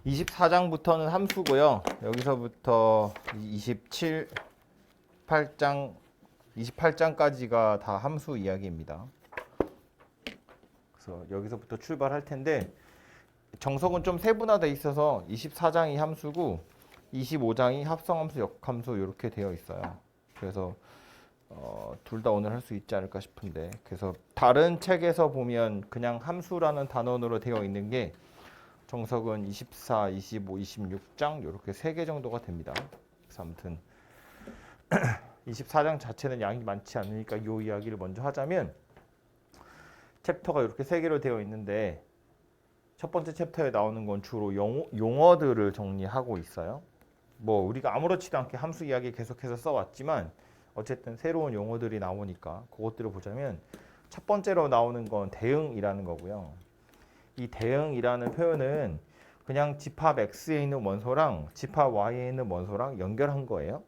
24장부터는 함수고요. 여기서부터 28장까지가 다 함수 이야기입니다. 그래서 여기서부터 출발할 텐데 정석은 좀 세분화되어 있어서 24장이 함수고 25장이 합성함수, 역함수 이렇게 되어 있어요. 그래서 둘 다 오늘 할 수 있지 않을까 싶은데, 그래서 다른 책에서 보면 그냥 함수라는 단원으로 되어 있는 게 정석은 24, 25, 26장 이렇게 3개 정도가 됩니다. 그래서 아무튼 24장 자체는 양이 많지 않으니까 이 이야기를 먼저 하자면, 챕터가 이렇게 3개로 되어 있는데 첫 번째 챕터에 나오는 건 주로 용어들을 정리하고 있어요. 뭐 우리가 아무렇지도 않게 함수 이야기 계속해서 써왔지만 어쨌든 새로운 용어들이 나오니까 그것들을 보자면, 첫 번째로 나오는 건 대응이라는 거고요. 이 대응이라는 표현은 그냥 집합 X에 있는 원소랑 집합 Y에 있는 원소랑 연결한 거예요.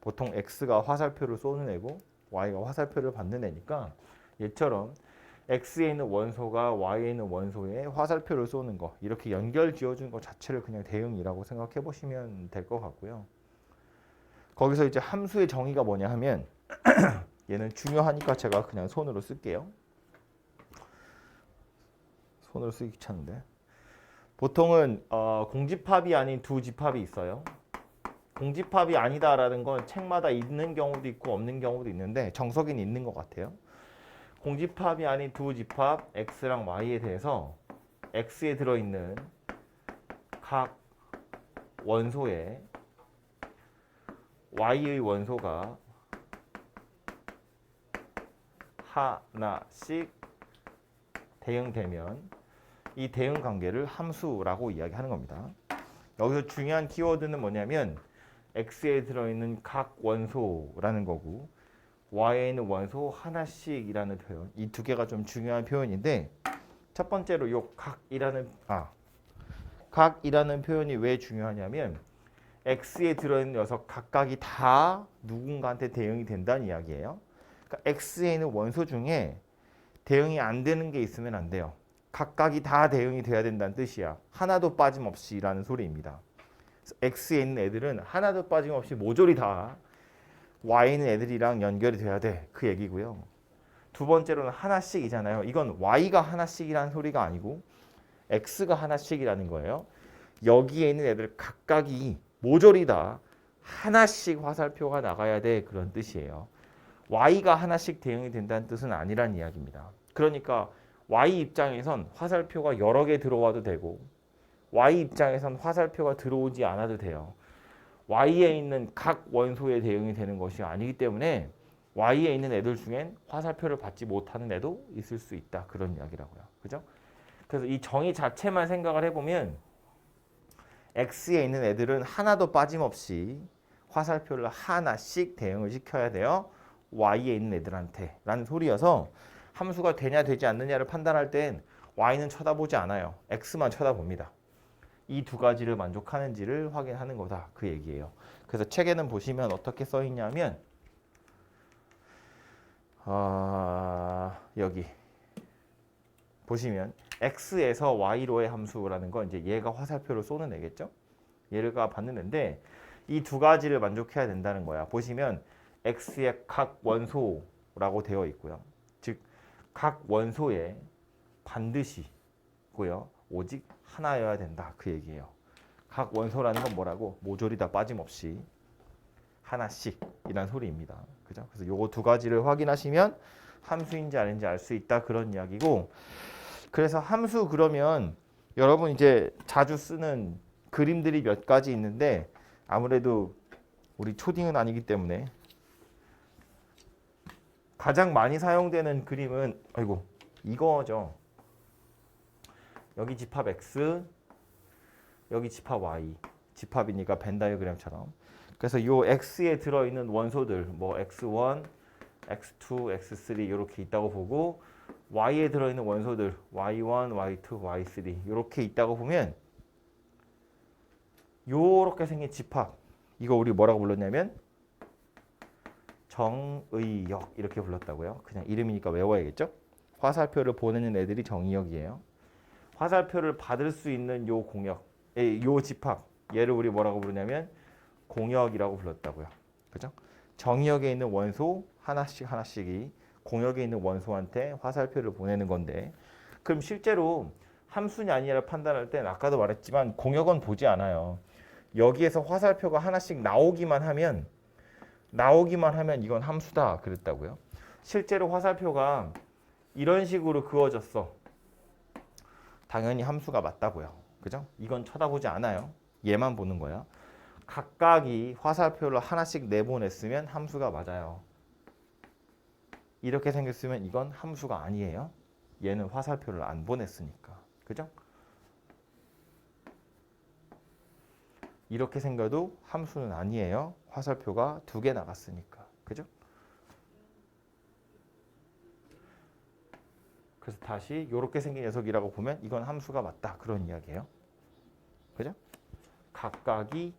보통 X가 화살표를 쏘는 애고 Y가 화살표를 받는 애니까 얘처럼 X에 있는 원소가 Y에 있는 원소에 화살표를 쏘는 거, 이렇게 연결 지어준 것 자체를 그냥 대응이라고 생각해 보시면 될 것 같고요. 거기서 이제 함수의 정의가 뭐냐 하면 얘는 중요하니까 제가 그냥 손으로 쓸게요. 손으로 쓰기 귀찮은데. 보통은 공집합이 아닌 두 집합이 있어요. 공집합이 아니다라는 건 책마다 있는 경우도 있고 없는 경우도 있는데 정석에는 있는 것 같아요. 공집합이 아닌 두 집합 X랑 Y에 대해서 X에 들어있는 각 원소에 Y의 원소가 하나씩 대응되면 이 대응 관계를 함수라고 이야기하는 겁니다. 여기서 중요한 키워드는 뭐냐면 X에 들어있는 각 원소라는 거고 Y에 있는 원소 하나씩이라는 표현, 이 두 개가 좀 중요한 표현인데, 첫 번째로 요 각이라는 표현이 왜 중요하냐면 X에 들어있는 녀석 각각이 다 누군가한테 대응이 된다는 이야기예요. 그러니까 X에 있는 원소 중에 대응이 안 되는 게 있으면 안 돼요. 각각이 다 대응이 돼야 된다는 뜻이야. 하나도 빠짐없이라는 소리입니다. X에 있는 애들은 하나도 빠짐없이 모조리 다 Y에 있는 애들이랑 연결이 돼야 돼, 그 얘기고요. 두 번째로는 하나씩이잖아요. 이건 Y가 하나씩이라는 소리가 아니고 X가 하나씩이라는 거예요. 여기에 있는 애들 각각이 모조리 다 하나씩 화살표가 나가야 돼, 그런 뜻이에요. Y가 하나씩 대응이 된다는 뜻은 아니란 이야기입니다. 그러니까 Y 입장에선 화살표가 여러 개 들어와도 되고 Y 입장에선 화살표가 들어오지 않아도 돼요. Y에 있는 각 원소에 대응이 되는 것이 아니기 때문에 Y에 있는 애들 중엔 화살표를 받지 못하는 애도 있을 수 있다, 그런 이야기라고요. 그죠? 그래서 이 정의 자체만 생각을 해보면 X에 있는 애들은 하나도 빠짐없이 화살표를 하나씩 대응을 시켜야 돼요. Y에 있는 애들한테 라는 소리여서 함수가 되냐 되지 않느냐를 판단할 땐 Y는 쳐다보지 않아요. X만 쳐다봅니다. 이 두 가지를 만족하는지를 확인하는 거다, 그 얘기예요. 그래서 책에는 보시면 어떻게 써 있냐면 여기 보시면 X에서 Y로의 함수라는 건 이제 얘가 화살표를 쏘는 애겠죠? 얘가 받는 애인데 이 두 가지를 만족해야 된다는 거야. 보시면 X의 각 원소라고 되어 있고요. 즉 각 원소에 반드시고요. 오직 하나여야 된다, 그 얘기예요. 각 원소라는 건 뭐라고? 모조리 다 빠짐없이 하나씩이란 소리입니다. 그죠? 그래서 요거 두 가지를 확인하시면 함수인지 아닌지 알 수 있다, 그런 이야기고. 그래서 함수, 그러면 여러분 이제 자주 쓰는 그림들이 몇 가지 있는데 아무래도 우리 초딩은 아니기 때문에 가장 많이 사용되는 그림은 이거죠. 여기 집합 X, 여기 집합 Y, 집합이니까 벤 다이어그램처럼. 그래서 요 X에 들어있는 원소들, 뭐 X1, X2, X3 이렇게 있다고 보고, Y에 들어있는 원소들 Y1, Y2, Y3 이렇게 있다고 보면 요렇게 생긴 집합, 이거 우리 뭐라고 불렀냐면 정의역 이렇게 불렀다고요. 그냥 이름이니까 외워야겠죠? 화살표를 보내는 애들이 정의역이에요. 화살표를 받을 수 있는 요 공역 요 집합 얘를 우리 뭐라고 부르냐면 공역이라고 불렀다고요. 그죠? 정역에 있는 원소 하나씩 하나씩이 공역에 있는 원소한테 화살표를 보내는 건데 그럼 실제로 함수냐 아니냐를 판단할 땐 아까도 말했지만 공역은 보지 않아요. 여기에서 화살표가 하나씩 나오기만 하면 이건 함수다 그랬다고요. 실제로 화살표가 이런 식으로 그어졌어. 당연히 함수가 맞다고요. 그죠? 이건 쳐다보지 않아요. 얘만 보는 거야. 각각이 화살표를 하나씩 내보냈으면 함수가 맞아요. 이렇게 생겼으면 이건 함수가 아니에요. 얘는 화살표를 안 보냈으니까. 그죠? 이렇게 생겨도 함수는 아니에요. 화살표가 2개 나갔으니까. 그죠? 그래서 다시 이렇게 생긴 녀석이라고 보면 이건 함수가 맞다. 그런 이야기예요. 그죠? 각각이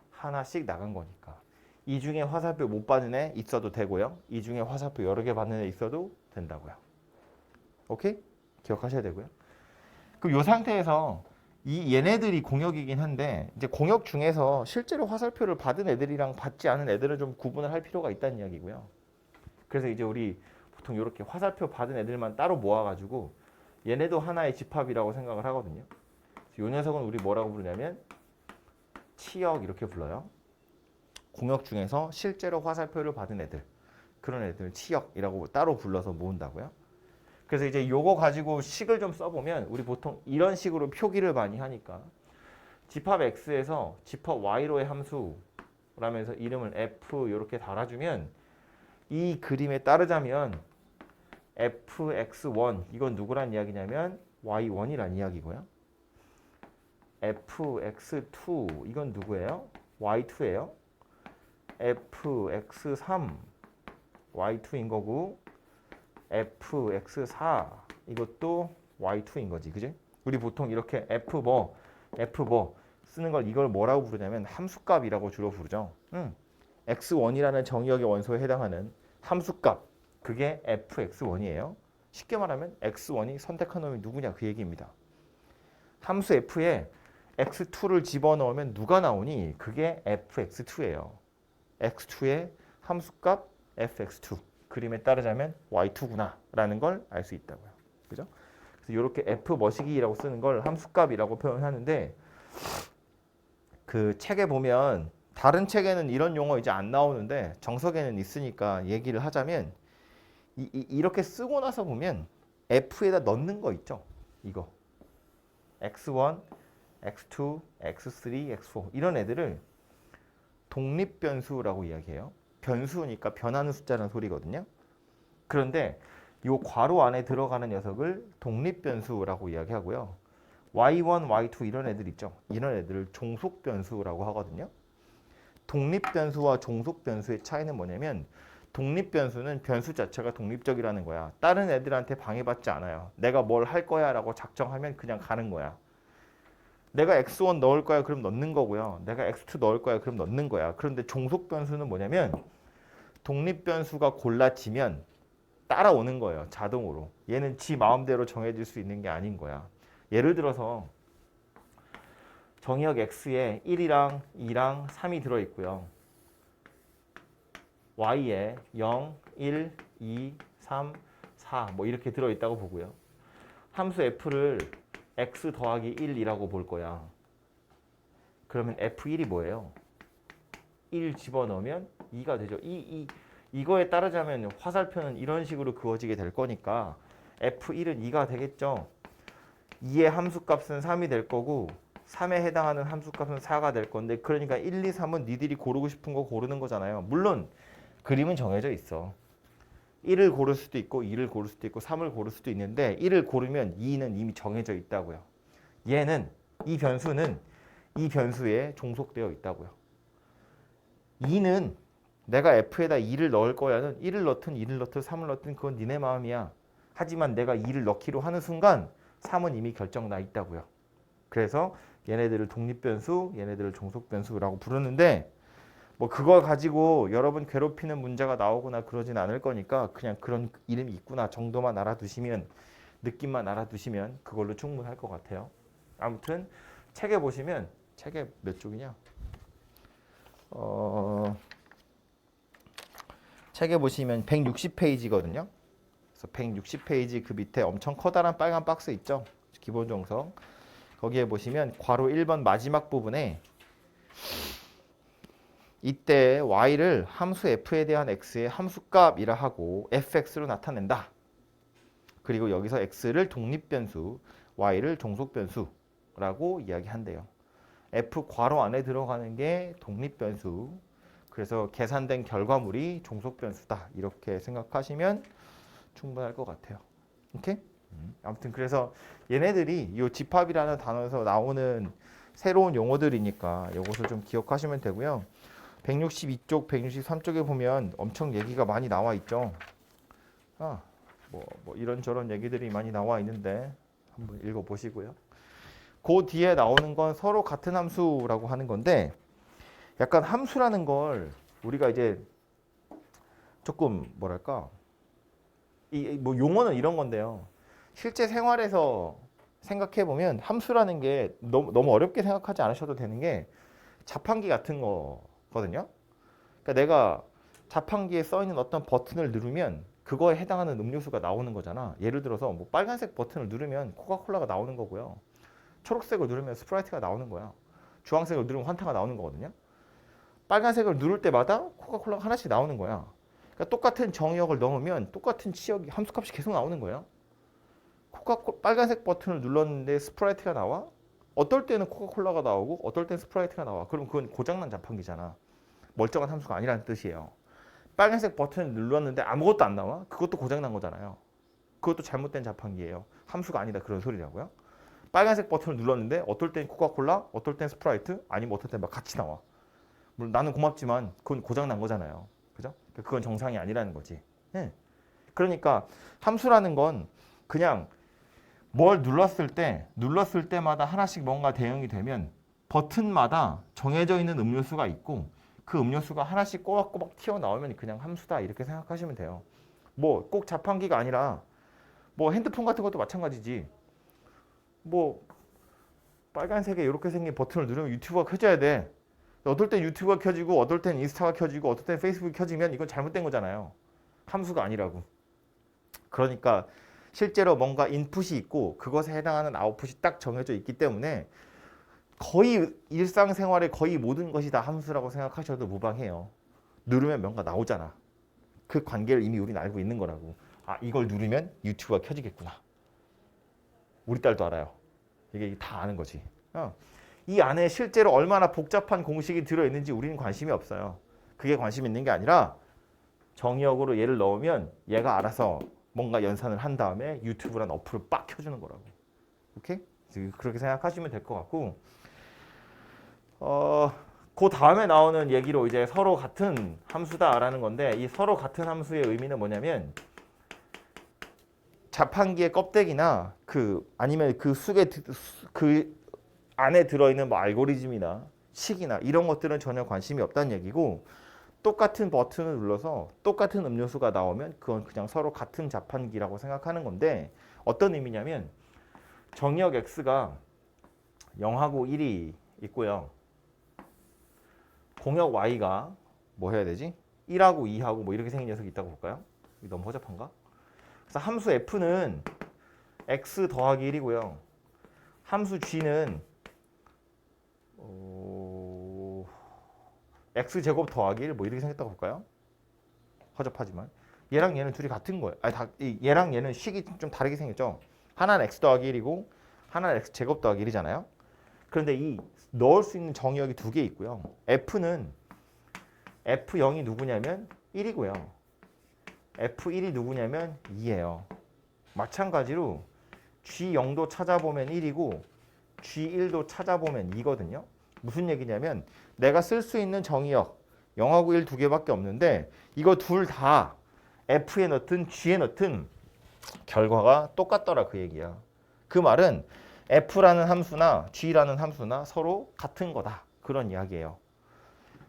하나씩 나간 거니까. 이 중에 화살표 못 받는 애 있어도 되고요. 이 중에 화살표 여러 개 받는 애 있어도 된다고요. 오케이? 기억하셔야 되고요. 그럼 이 상태에서 얘네들이 공역이긴 한데 이제 공역 중에서 실제로 화살표를 받은 애들이랑 받지 않은 애들은 좀 구분을 할 필요가 있다는 이야기고요. 그래서 이제 우리 보통 이렇게 화살표 받은 애들만 따로 모아가지고 얘네도 하나의 집합이라고 생각을 하거든요. 이 녀석은 우리 뭐라고 부르냐면 치역 이렇게 불러요. 공역 중에서 실제로 화살표를 받은 애들 그런 애들 치역이라고 따로 불러서 모은다고요. 그래서 이제 요거 가지고 식을 좀 써보면 우리 보통 이런 식으로 표기를 많이 하니까 집합 X에서 집합 Y로의 함수라면서 이름을 F 이렇게 달아주면 이 그림에 따르자면 fx1 이건 누구란 이야기냐면 y1이란 이야기고요. fx2 이건 누구예요? y2예요. fx3 y2인 거고 fx4 이것도 y2인 거지. 그지? 우리 보통 이렇게 f 뭐 쓰는 걸 이걸 뭐라고 부르냐면 함수값이라고 주로 부르죠. x1이라는 정의역의 원소에 해당하는 함수값 그게 fx1이에요. 쉽게 말하면 x1이 선택한 놈이 누구냐 그 얘기입니다. 함수 f에 x2를 집어넣으면 누가 나오니? 그게 fx2예요. x2의 함수값 fx2 그림에 따르자면 y2구나 라는 걸 알 수 있다고요. 그죠? 그래서 이렇게 f 머시기라고 쓰는 걸 함수값이라고 표현하는데 그 책에 보면 다른 책에는 이런 용어 이제 안 나오는데 정석에는 있으니까 얘기를 하자면 이렇게 쓰고 나서 보면 f에다 넣는 거 있죠. 이거 x1, x2, x3, x4 이런 애들을 독립변수라고 이야기해요. 변수니까 변하는 숫자라는 소리거든요. 그런데 이 괄호 안에 들어가는 녀석을 독립변수라고 이야기하고요. y1, y2 이런 애들 있죠. 이런 애들을 종속변수라고 하거든요. 독립변수와 종속변수의 차이는 뭐냐면 독립변수는 변수 자체가 독립적이라는 거야. 다른 애들한테 방해받지 않아요. 내가 뭘 할 거야 라고 작정하면 그냥 가는 거야. 내가 x1 넣을 거야 그럼 넣는 거고요. 내가 x2 넣을 거야 그럼 넣는 거야. 그런데 종속변수는 뭐냐면 독립변수가 골라지면 따라오는 거예요. 자동으로. 얘는 지 마음대로 정해질 수 있는 게 아닌 거야. 예를 들어서 정의역 x에 1이랑 2랑 3이 들어있고요. y에 0, 1, 2, 3, 4 뭐 이렇게 들어있다고 보고요. 함수 f를 x 더하기 1이라고 볼 거야. 그러면 f1이 뭐예요? 1 집어넣으면 2가 되죠. 이거에 따르자면 화살표는 이런 식으로 그어지게 될 거니까 f1은 2가 되겠죠. 2의 함수값은 3이 될 거고 3에 해당하는 함수값은 4가 될 건데 그러니까 1, 2, 3은 니들이 고르고 싶은 거 고르는 거잖아요. 물론 그림은 정해져 있어. 1을 고를 수도 있고 2를 고를 수도 있고 3을 고를 수도 있는데 1을 고르면 2는 이미 정해져 있다고요. 얘는 이 변수는 이 변수에 종속되어 있다고요. 2는 내가 f에다 2를 넣을 거야는 1을 넣든 2를 넣든 3을 넣든 그건 니네 마음이야. 하지만 내가 2를 넣기로 하는 순간 3은 이미 결정 나 있다고요. 그래서 얘네들을 독립변수, 얘네들을 종속변수라고 부르는데 뭐 그걸 가지고 여러분 괴롭히는 문제가 나오거나 그러진 않을 거니까 그냥 그런 이름이 있구나 정도만 알아두시면 느낌만 알아두시면 그걸로 충분할 것 같아요. 아무튼 책에 보시면 책에 몇 쪽이냐? 책에 보시면 160페이지거든요. 그래서 160페이지 그 밑에 엄청 커다란 빨간 박스 있죠? 기본 정성. 거기에 보시면 괄호 1번 마지막 부분에 이때 y를 함수 f에 대한 x의 함수값이라 하고 fx로 나타낸다. 그리고 여기서 x를 독립변수, y를 종속변수라고 이야기한대요. f 괄호 안에 들어가는 게 독립변수. 그래서 계산된 결과물이 종속변수다. 이렇게 생각하시면 충분할 것 같아요. 오케이? 아무튼 그래서 얘네들이 이 집합이라는 단어에서 나오는 새로운 용어들이니까 이것을 좀 기억하시면 되고요. 162쪽, 163쪽에 보면 엄청 얘기가 많이 나와 있죠. 뭐 이런저런 얘기들이 많이 나와 있는데 한번 읽어보시고요. 그 뒤에 나오는 건 서로 같은 함수라고 하는 건데 약간 함수라는 걸 우리가 이제 조금 뭐랄까 뭐 용어는 이런 건데요. 실제 생활에서 생각해 보면 함수라는 게 너무 어렵게 생각하지 않으셔도 되는 게 자판기 같은 거거든요. 그러니까 내가 자판기에 써 있는 어떤 버튼을 누르면 그거에 해당하는 음료수가 나오는 거잖아. 예를 들어서 뭐 빨간색 버튼을 누르면 코카콜라가 나오는 거고요. 초록색을 누르면 스프라이트가 나오는 거야. 주황색을 누르면 환타가 나오는 거거든요. 빨간색을 누를 때마다 코카콜라가 하나씩 나오는 거야. 그러니까 똑같은 정의역을 넣으면 똑같은 치역이 함수값이 계속 나오는 거예요. 빨간색 버튼을 눌렀는데 스프라이트가 나와? 어떨 때는 코카콜라가 나오고 어떨 때는 스프라이트가 나와. 그럼 그건 고장난 자판기잖아. 멀쩡한 함수가 아니라는 뜻이에요. 빨간색 버튼을 눌렀는데 아무것도 안 나와? 그것도 고장난 거잖아요. 그것도 잘못된 자판기예요. 함수가 아니다 그런 소리라고요. 빨간색 버튼을 눌렀는데 어떨 땐 코카콜라, 어떨 땐 스프라이트, 아니면 어떨 땐 막 같이 나와. 물론 나는 고맙지만 그건 고장난 거잖아요. 그죠? 그건 정상이 아니라는 거지. 네. 그러니까 함수라는 건 그냥 뭘 눌렀을 때마다 하나씩 뭔가 대응이 되면 버튼마다 정해져 있는 음료수가 있고 그 음료수가 하나씩 꼬박꼬박 튀어나오면 그냥 함수다 이렇게 생각하시면 돼요. 뭐 꼭 자판기가 아니라 뭐 핸드폰 같은 것도 마찬가지지. 뭐 빨간색에 이렇게 생긴 버튼을 누르면 유튜브가 켜져야 돼. 어떨 땐 유튜브가 켜지고 어떨 땐 인스타가 켜지고 어떨 땐 페이스북이 켜지면 이건 잘못된 거잖아요. 함수가 아니라고. 그러니까 실제로 뭔가 인풋이 있고 그것에 해당하는 아웃풋이 딱 정해져 있기 때문에 거의 일상생활의 거의 모든 것이 다 함수라고 생각하셔도 무방해요. 누르면 뭔가 나오잖아. 그 관계를 이미 우리는 알고 있는 거라고. 아, 이걸 누르면 유튜브가 켜지겠구나. 우리 딸도 알아요. 이게 다 아는 거지. 이 안에 실제로 얼마나 복잡한 공식이 들어있는지 우리는 관심이 없어요. 그게 관심 있는 게 아니라 정의역으로 얘를 넣으면 얘가 알아서 뭔가 연산을 한 다음에 유튜브란 어플을 빡 켜주는 거라고. 오케이? 그렇게 생각하시면 될 것 같고 그 다음에 나오는 얘기로 이제 서로 같은 함수다라는 건데 이 서로 같은 함수의 의미는 뭐냐면 자판기의 껍데기나 아니면 그 속에 그 안에 들어있는 뭐 알고리즘이나 식이나 이런 것들은 전혀 관심이 없다는 얘기고 똑같은 버튼을 눌러서 똑같은 음료수가 나오면 그건 그냥 서로 같은 자판기라고 생각하는 건데 어떤 의미냐면 정의역 x가 0하고 1이 있고요. 공역 y가 뭐 해야 되지? 1하고 2하고 뭐 이렇게 생긴 녀석이 있다고 볼까요? 너무 허접한가? 그래서 함수 f는 x 더하기 1이고요. 함수 g는 x제곱 더하기 1 뭐 이렇게 생겼다고 볼까요? 허접하지만 얘랑 얘는 둘이 같은 거예요. 얘랑 얘는 식이 좀 다르게 생겼죠. 하나는 x 더하기 1이고 하나는 x제곱 더하기 1이잖아요. 그런데 이 넣을 수 있는 정의역이 두 개 있고요. f는 f0이 누구냐면 1이고요. f1이 누구냐면 2예요. 마찬가지로 g0도 찾아보면 1이고 g1도 찾아보면 2거든요. 무슨 얘기냐면 내가 쓸 수 있는 정의역 0하고 1 두 개밖에 없는데 이거 둘 다 f에 넣든 g에 넣든 결과가 똑같더라 그 얘기야. 그 말은 f라는 함수나 g라는 함수나 서로 같은 거다. 그런 이야기예요.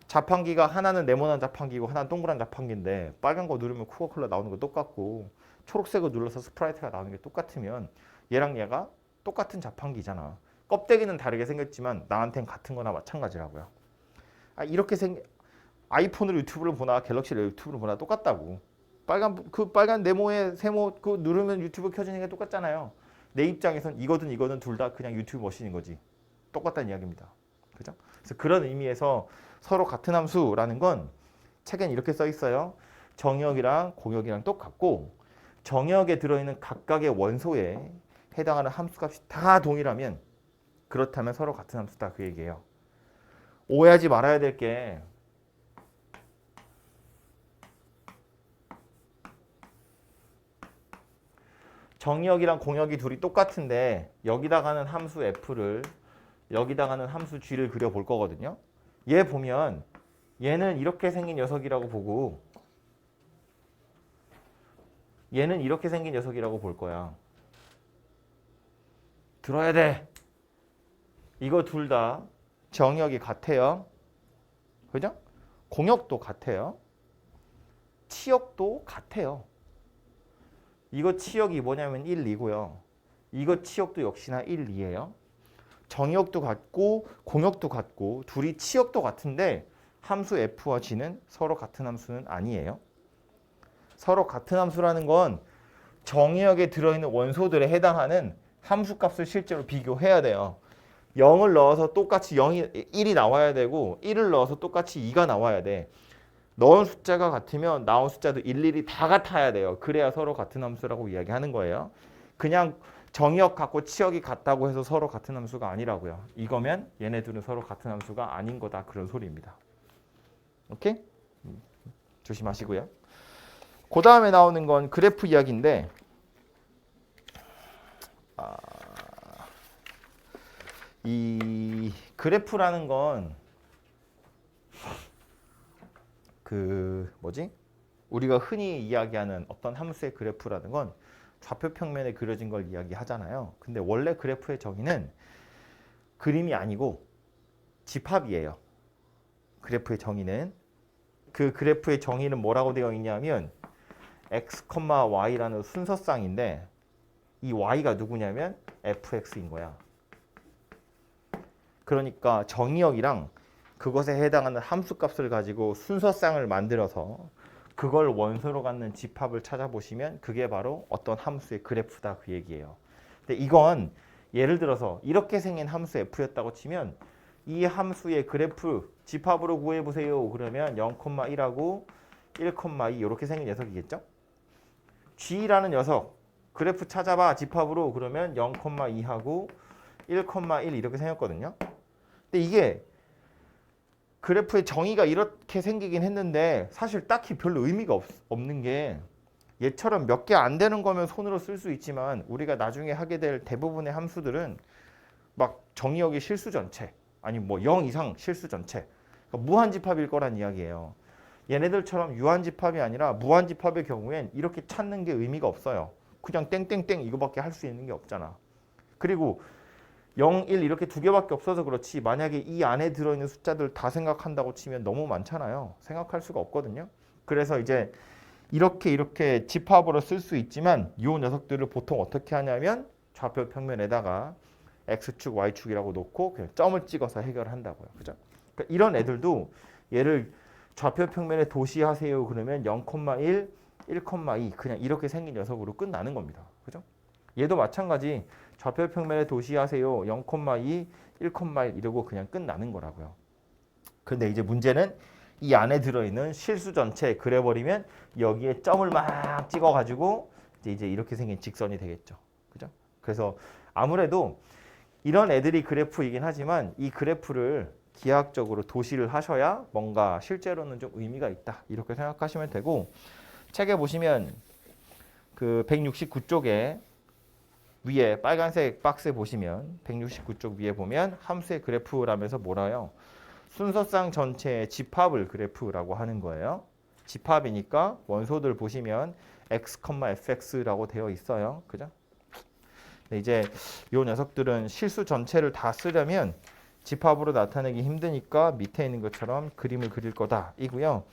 자판기가 하나는 네모난 자판기고 하나는 동그란 자판기인데 빨간 거 누르면 코카콜라 나오는 거 똑같고 초록색을 눌러서 스프라이트가 나오는 게 똑같으면 얘랑 얘가 똑같은 자판기잖아. 껍데기는 다르게 생겼지만 나한텐 같은 거나 마찬가지라고요. 이렇게 아이폰으로 유튜브를 보나 갤럭시로 유튜브를 보나 똑같다고. 빨간 네모에 세모 그 누르면 유튜브 켜지는 게 똑같잖아요. 내 입장에선 이거든 둘 다 그냥 유튜브 머신인 거지. 똑같다는 이야기입니다. 그죠? 그래서 그런 의미에서 서로 같은 함수라는 건 책엔 이렇게 써 있어요. 정의역이랑 공역이랑 똑같고 정의역에 들어있는 각각의 원소에 해당하는 함수값이 다 동일하면 그렇다면 서로 같은 함수다 그 얘기예요. 오해하지 말아야 될 게 정의역이랑 공역이 둘이 똑같은데 여기다가는 함수 f를 여기다가는 함수 g를 그려볼 거거든요. 얘 보면 얘는 이렇게 생긴 녀석이라고 보고 얘는 이렇게 생긴 녀석이라고 볼 거야. 들어야 돼. 이거 둘 다 정의역이 같아요. 그죠? 공역도 같아요. 치역도 같아요. 이거 치역이 뭐냐면 1, 2고요. 이거 치역도 역시나 1, 2예요. 정의역도 같고 공역도 같고 둘이 치역도 같은데 함수 f와 g는 서로 같은 함수는 아니에요. 서로 같은 함수라는 건 정의역에 들어있는 원소들에 해당하는 함수값을 실제로 비교해야 돼요. 0을 넣어서 똑같이 1이 나와야 되고 1을 넣어서 똑같이 2가 나와야 돼. 넣은 숫자가 같으면 나온 숫자도 일일이 다 같아야 돼요. 그래야 서로 같은 함수라고 이야기하는 거예요. 그냥 정의역 같고 치역이 같다고 해서 서로 같은 함수가 아니라고요. 이거면 얘네들은 서로 같은 함수가 아닌 거다. 그런 소리입니다. 오케이? 조심하시고요. 그 다음에 나오는 건 그래프 이야기인데 이 그래프라는 건 우리가 흔히 이야기하는 어떤 함수의 그래프라는 건 좌표 평면에 그려진 걸 이야기하잖아요. 근데 원래 그래프의 정의는 그림이 아니고 집합이에요. 그래프의 정의는 그 그래프의 정의는 뭐라고 되어 있냐면 x, y라는 순서쌍인데 이 y가 누구냐면 fx인 거야. 그러니까 정의역이랑 그것에 해당하는 함수값을 가지고 순서쌍을 만들어서 그걸 원소로 갖는 집합을 찾아보시면 그게 바로 어떤 함수의 그래프다 그 얘기예요. 근데 이건 예를 들어서 이렇게 생긴 함수 f였다고 치면 이 함수의 그래프 집합으로 구해보세요. 그러면 0,1하고 1,2 이렇게 생긴 녀석이겠죠? g라는 녀석 그래프 찾아봐 집합으로 그러면 0,2하고 1,1 이렇게 생겼거든요. 근데 이게 그래프의 정의가 이렇게 생기긴 했는데 사실 딱히 별로 의미가 없는 게 얘처럼 몇 개 안 되는 거면 손으로 쓸 수 있지만 우리가 나중에 하게 될 대부분의 함수들은 막 정의역이 실수 전체 아니면 뭐 0 이상 실수 전체 그러니까 무한집합일 거란 이야기예요. 얘네들처럼 유한집합이 아니라 무한집합의 경우엔 이렇게 찾는 게 의미가 없어요. 그냥 땡땡땡 이거밖에 할 수 있는 게 없잖아. 그리고 0, 1 이렇게 두 개밖에 없어서 그렇지 만약에 이 안에 들어있는 숫자들 다 생각한다고 치면 너무 많잖아요. 생각할 수가 없거든요. 그래서 이제 이렇게 집합으로 쓸 수 있지만 이 녀석들을 보통 어떻게 하냐면 좌표 평면에다가 x축, y축이라고 놓고 그냥 점을 찍어서 해결한다고요. 그죠? 그러니까 이런 애들도 얘를 좌표 평면에 도시하세요 그러면 0,1, 1,2 그냥 이렇게 생긴 녀석으로 끝나는 겁니다. 그죠? 얘도 마찬가지 좌표 평면에 도시하세요 0,2, 1,1 이러고 그냥 끝나는 거라고요. 근데 이제 문제는 이 안에 들어있는 실수 전체 그려버리면 여기에 점을 막 찍어가지고 이제 이렇게 생긴 직선이 되겠죠. 그죠? 그래서 아무래도 이런 애들이 그래프이긴 하지만 이 그래프를 기하학적으로 도시를 하셔야 뭔가 실제로는 좀 의미가 있다. 이렇게 생각하시면 되고 책에 보시면 그 169쪽에 위에 빨간색 박스 보시면 169쪽 위에 보면 함수의 그래프라면서 뭐라요? 순서쌍 전체의 집합을 그래프라고 하는 거예요. 집합이니까 원소들 보시면 x, fx라고 되어 있어요. 그죠? 근데 이제 이 녀석들은 실수 전체를 다 쓰려면 집합으로 나타내기 힘드니까 밑에 있는 것처럼 그림을 그릴 거다 이고요.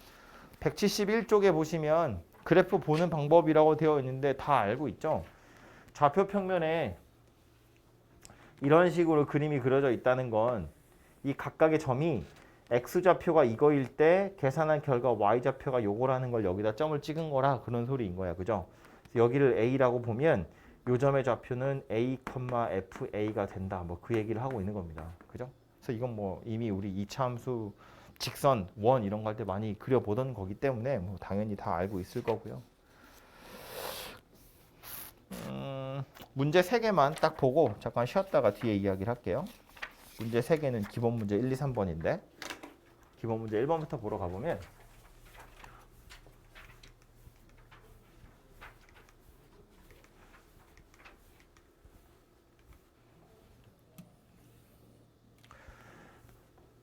171쪽에 보시면 그래프 보는 방법이라고 되어 있는데 다 알고 있죠. 좌표 평면에 이런 식으로 그림이 그려져 있다는 건 이 각각의 점이 x좌표가 이거일 때 계산한 결과 y좌표가 요거라는 걸 여기다 점을 찍은 거라 그런 소리인 거야. 그죠? 여기를 a라고 보면 요 점의 좌표는 a, fa가 된다. 뭐 그 얘기를 하고 있는 겁니다. 그죠? 그래서 이건 뭐 이미 우리 이차함수 직선, 원 이런 거 할 때 많이 그려보던 거기 때문에 뭐 당연히 다 알고 있을 거고요. 문제 3개만 딱 보고 잠깐 쉬었다가 뒤에 이야기를 할게요. 문제 3개는 기본 문제 1, 2, 3번인데 기본 문제 1번부터 보러 가보면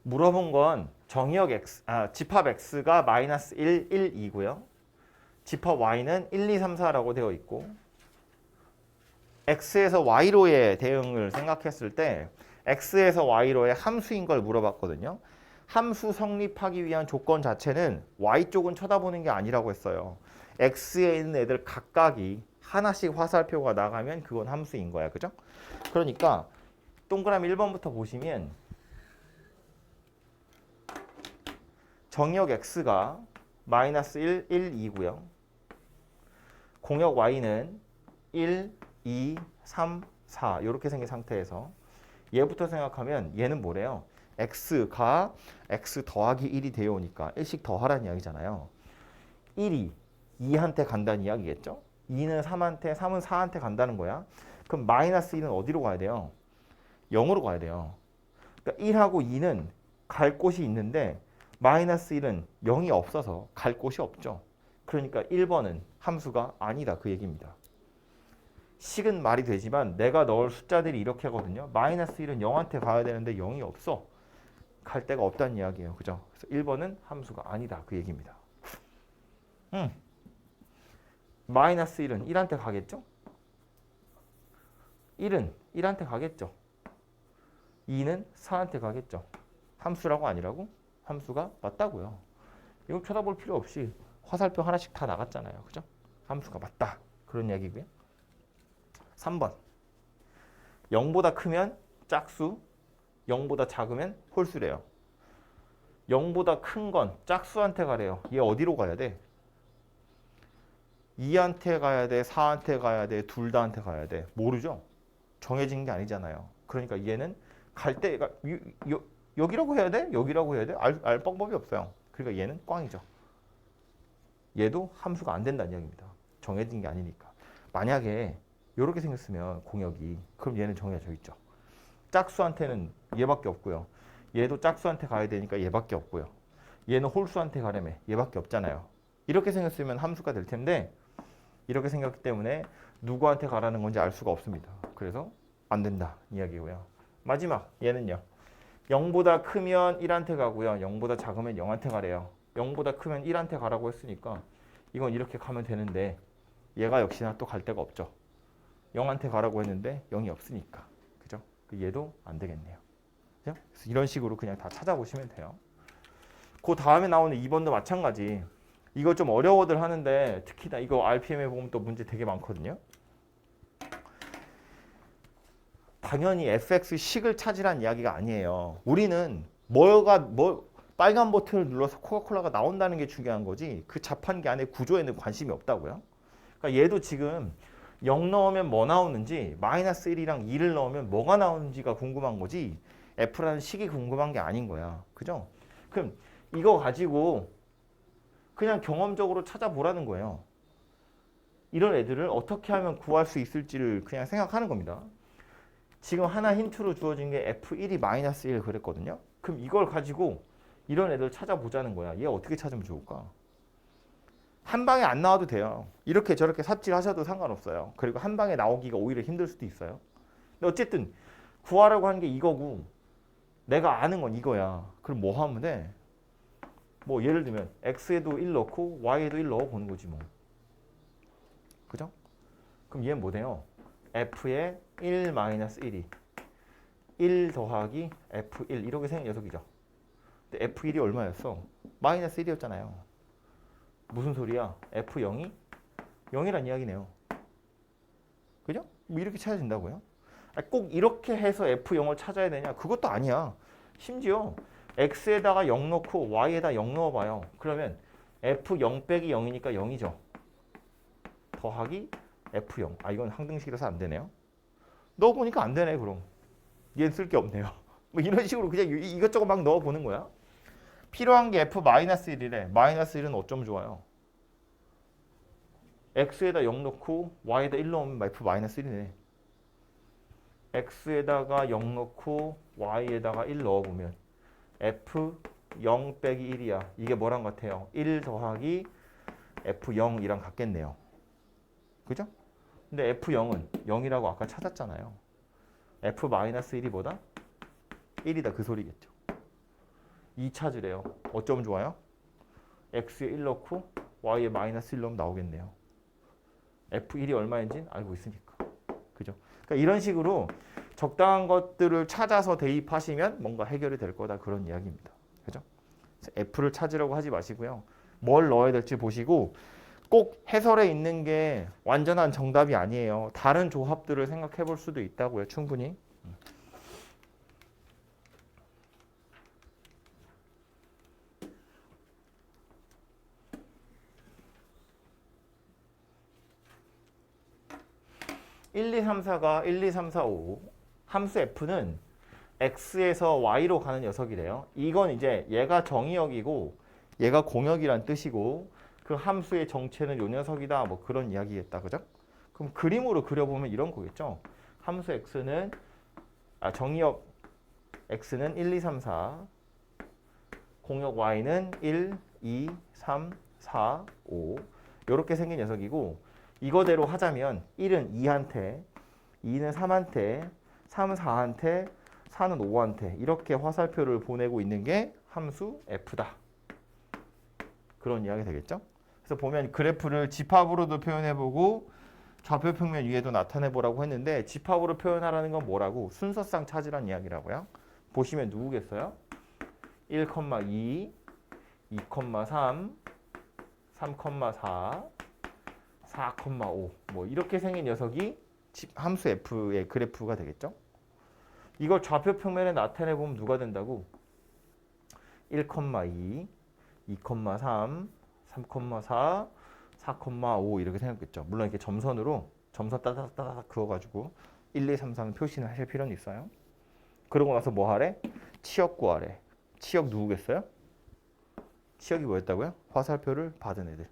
물어본 건 정의역 x, 집합 x가 마이너스 1, 1, 2고요. 집합 y는 1, 2, 3, 4라고 되어 있고 x에서 y로의 대응을 생각했을 때 x에서 y로의 함수인 걸 물어봤거든요. 함수 성립하기 위한 조건 자체는 y쪽은 쳐다보는 게 아니라고 했어요. x에 있는 애들 각각이 하나씩 화살표가 나가면 그건 함수인 거야. 그죠? 그러니까 동그라미 1번부터 보시면 정역 x가 마이너스 1, 1, 2고요. 공역 y는 1, 2, 3, 4 이렇게 생긴 상태에서 얘부터 생각하면 얘는 뭐래요? x가 x 더하기 1이 되어 오니까 1씩 더하라는 이야기잖아요. 1이 2한테 간다는 이야기겠죠? 2는 3한테, 3은 4한테 간다는 거야. 그럼 마이너스 1은 어디로 가야 돼요? 0으로 가야 돼요. 그러니까 1하고 2는 갈 곳이 있는데 마이너스 1은 0이 없어서 갈 곳이 없죠. 그러니까 1번은 함수가 아니다 그 얘기입니다. 식은 말이 되지만 내가 넣을 숫자들이 이렇게 하거든요. 마이너스 1은 0한테 가야 되는데 0이 없어. 갈 데가 없다는 이야기예요. 그죠? 그래서 1번은 함수가 아니다 그 얘기입니다. 마이너스 1은 1한테 가겠죠? 1은 1한테 가겠죠? 2는 4한테 가겠죠? 함수라고 아니라고? 함수가 맞다고요. 이거 쳐다볼 필요 없이 화살표 하나씩 다 나갔잖아요. 그죠? 함수가 맞다. 그런 얘기고요. 3번. 0보다 크면 짝수, 0보다 작으면 홀수래요. 0보다 큰 건 짝수한테 가래요. 얘 어디로 가야 돼? 2한테 가야 돼? 4한테 가야 돼? 둘 다한테 가야 돼? 모르죠? 정해진 게 아니잖아요. 그러니까 얘는 갈 때가 여기라고 해야 돼? 여기라고 해야 돼? 알 방법이 없어요. 그러니까 얘는 꽝이죠. 얘도 함수가 안 된다는 이야기입니다. 정해진 게 아니니까. 만약에 이렇게 생겼으면 공역이 그럼 얘는 정해져 있죠. 짝수한테는 얘밖에 없고요. 얘도 짝수한테 가야 되니까 얘밖에 없고요. 얘는 홀수한테 가려면 얘밖에 없잖아요. 이렇게 생겼으면 함수가 될 텐데 이렇게 생겼기 때문에 누구한테 가라는 건지 알 수가 없습니다. 그래서 안 된다 이야기고요. 마지막 얘는요. 0보다 크면 1한테 가고요. 0보다 작으면 0한테 가래요. 0보다 크면 1한테 가라고 했으니까 이건 이렇게 가면 되는데 얘가 역시나 또 갈 데가 없죠. 0한테 가라고 했는데 0이 없으니까. 그죠? 얘도 안 되겠네요. 그죠? 그래서 이런 식으로 그냥 다 찾아보시면 돼요. 그 다음에 나오는 2번도 마찬가지. 이거 좀 어려워들 하는데 특히나 이거 RPM에 보면 또 문제 되게 많거든요. 당연히 fx식을 찾으란 이야기가 아니에요. 우리는 빨간 버튼을 눌러서 코카콜라가 나온다는 게 중요한 거지 그 자판기 안에 구조에는 관심이 없다고요. 그러니까 얘도 지금 0 넣으면 뭐 나오는지 마이너스 1이랑 2를 넣으면 뭐가 나오는지가 궁금한 거지 f라는 식이 궁금한 게 아닌 거야. 그죠? 그럼 이거 가지고 그냥 경험적으로 찾아보라는 거예요. 이런 애들을 어떻게 하면 구할 수 있을지를 그냥 생각하는 겁니다. 지금 하나 힌트로 주어진 게 F1이 마이너스 1 그랬거든요. 그럼 이걸 가지고 이런 애들 찾아보자는 거야. 얘 어떻게 찾으면 좋을까? 한 방에 안 나와도 돼요. 이렇게 저렇게 삽질하셔도 상관없어요. 그리고 한 방에 나오기가 오히려 힘들 수도 있어요. 근데 어쨌든 구하라고 하는 게 이거고 내가 아는 건 이거야. 그럼 뭐 하면 돼? 뭐 예를 들면 x에도 1 넣고 y에도 1 넣어보는 거지 뭐. 그죠? 그럼 얘는 뭐 돼요? f에 1-1이 1 더하기 f1 이렇게 생긴 녀석이죠. 근데 f1이 얼마였어? 마이너스 1이었잖아요. 무슨 소리야? f0이 0이란 이야기네요. 그죠? 뭐 이렇게 찾아진다고요? 꼭 이렇게 해서 F0을 찾아야 되냐? 그것도 아니야. 심지어 x에다가 0 넣고 y에다 0 넣어봐요. 그러면 F0 빼기 0이니까 0이죠. 더하기 F0. 아 이건 항등식이라서 안 되네요. 넣어보니까 안 되네 그럼. 얘는 쓸 게 없네요. 뭐 이런 식으로 그냥 이것저것 막 넣어보는 거야. 필요한 게 F-1이래. 마이너스 1은 어쩜 좋아요? x에다 0 넣고 y에다 1 넣으면 F-1이네. x에다가 0 넣고 y에다가 1 넣어보면 F0 빼기 1이야. 이게 뭐랑 같아요? 1 더하기 F0이랑 같겠네요. 그죠? 근데 F0은 0이라고 아까 찾았잖아요. F-1이 뭐다? 1이다 그 소리겠죠. 2 찾으래요. 어쩜 좋아요? x에 1 넣고 y에 마이너스 1 넣으면 나오겠네요. F1이 얼마인지 알고 있으니까. 그죠? 그러니까 이런 식으로 적당한 것들을 찾아서 대입하시면 뭔가 해결이 될 거다 그런 이야기입니다. 그죠? F를 찾으려고 하지 마시고요. 뭘 넣어야 될지 보시고 꼭 해설에 있는 게 완전한 정답이 아니에요. 다른 조합들을 생각해 볼 수도 있다고요. 충분히. (1, 2, 3, 4가) 1, 2, 3, 4, 5 함수 f는 x에서 y로 가는 녀석이래요. 이건 이제 얘가 정의역이고 얘가 공역이란 뜻이고 그 함수의 정체는 요 녀석이다 뭐 그런 이야기겠다. 그죠? 그럼 그림으로 그려보면 이런 거겠죠. 함수 x는 정의역 x는 1, 2, 3, 4 공역 y는 1, 2, 3, 4, 5 이렇게 생긴 녀석이고 이거대로 하자면 1은 2한테 2는 3한테 3은 4한테 4는 5한테 이렇게 화살표를 보내고 있는 게 함수 f다. 그런 이야기 되겠죠? 그래서 보면 그래프를 집합으로도 표현해보고 좌표 평면 위에도 나타내보라고 했는데 집합으로 표현하라는 건 뭐라고? 순서상 찾으란 이야기라고요. 보시면 누구겠어요? 1,2, 2,3, 3,4, 4,5 뭐 이렇게 생긴 녀석이 함수 f의 그래프가 되겠죠? 이걸 좌표 평면에 나타내보면 누가 된다고? 1,2, 2,3, 3,4, 4,5 이렇게 생겼겠죠. 물론 이렇게 점선으로 점선 따닥따닥 그어가지고 1, 2, 3, 4는 표시는 하실 필요는 있어요. 그러고 나서 뭐 하래? 치역 구하래. 치역 누구겠어요? 치역이 뭐였다고요? 화살표를 받은 애들.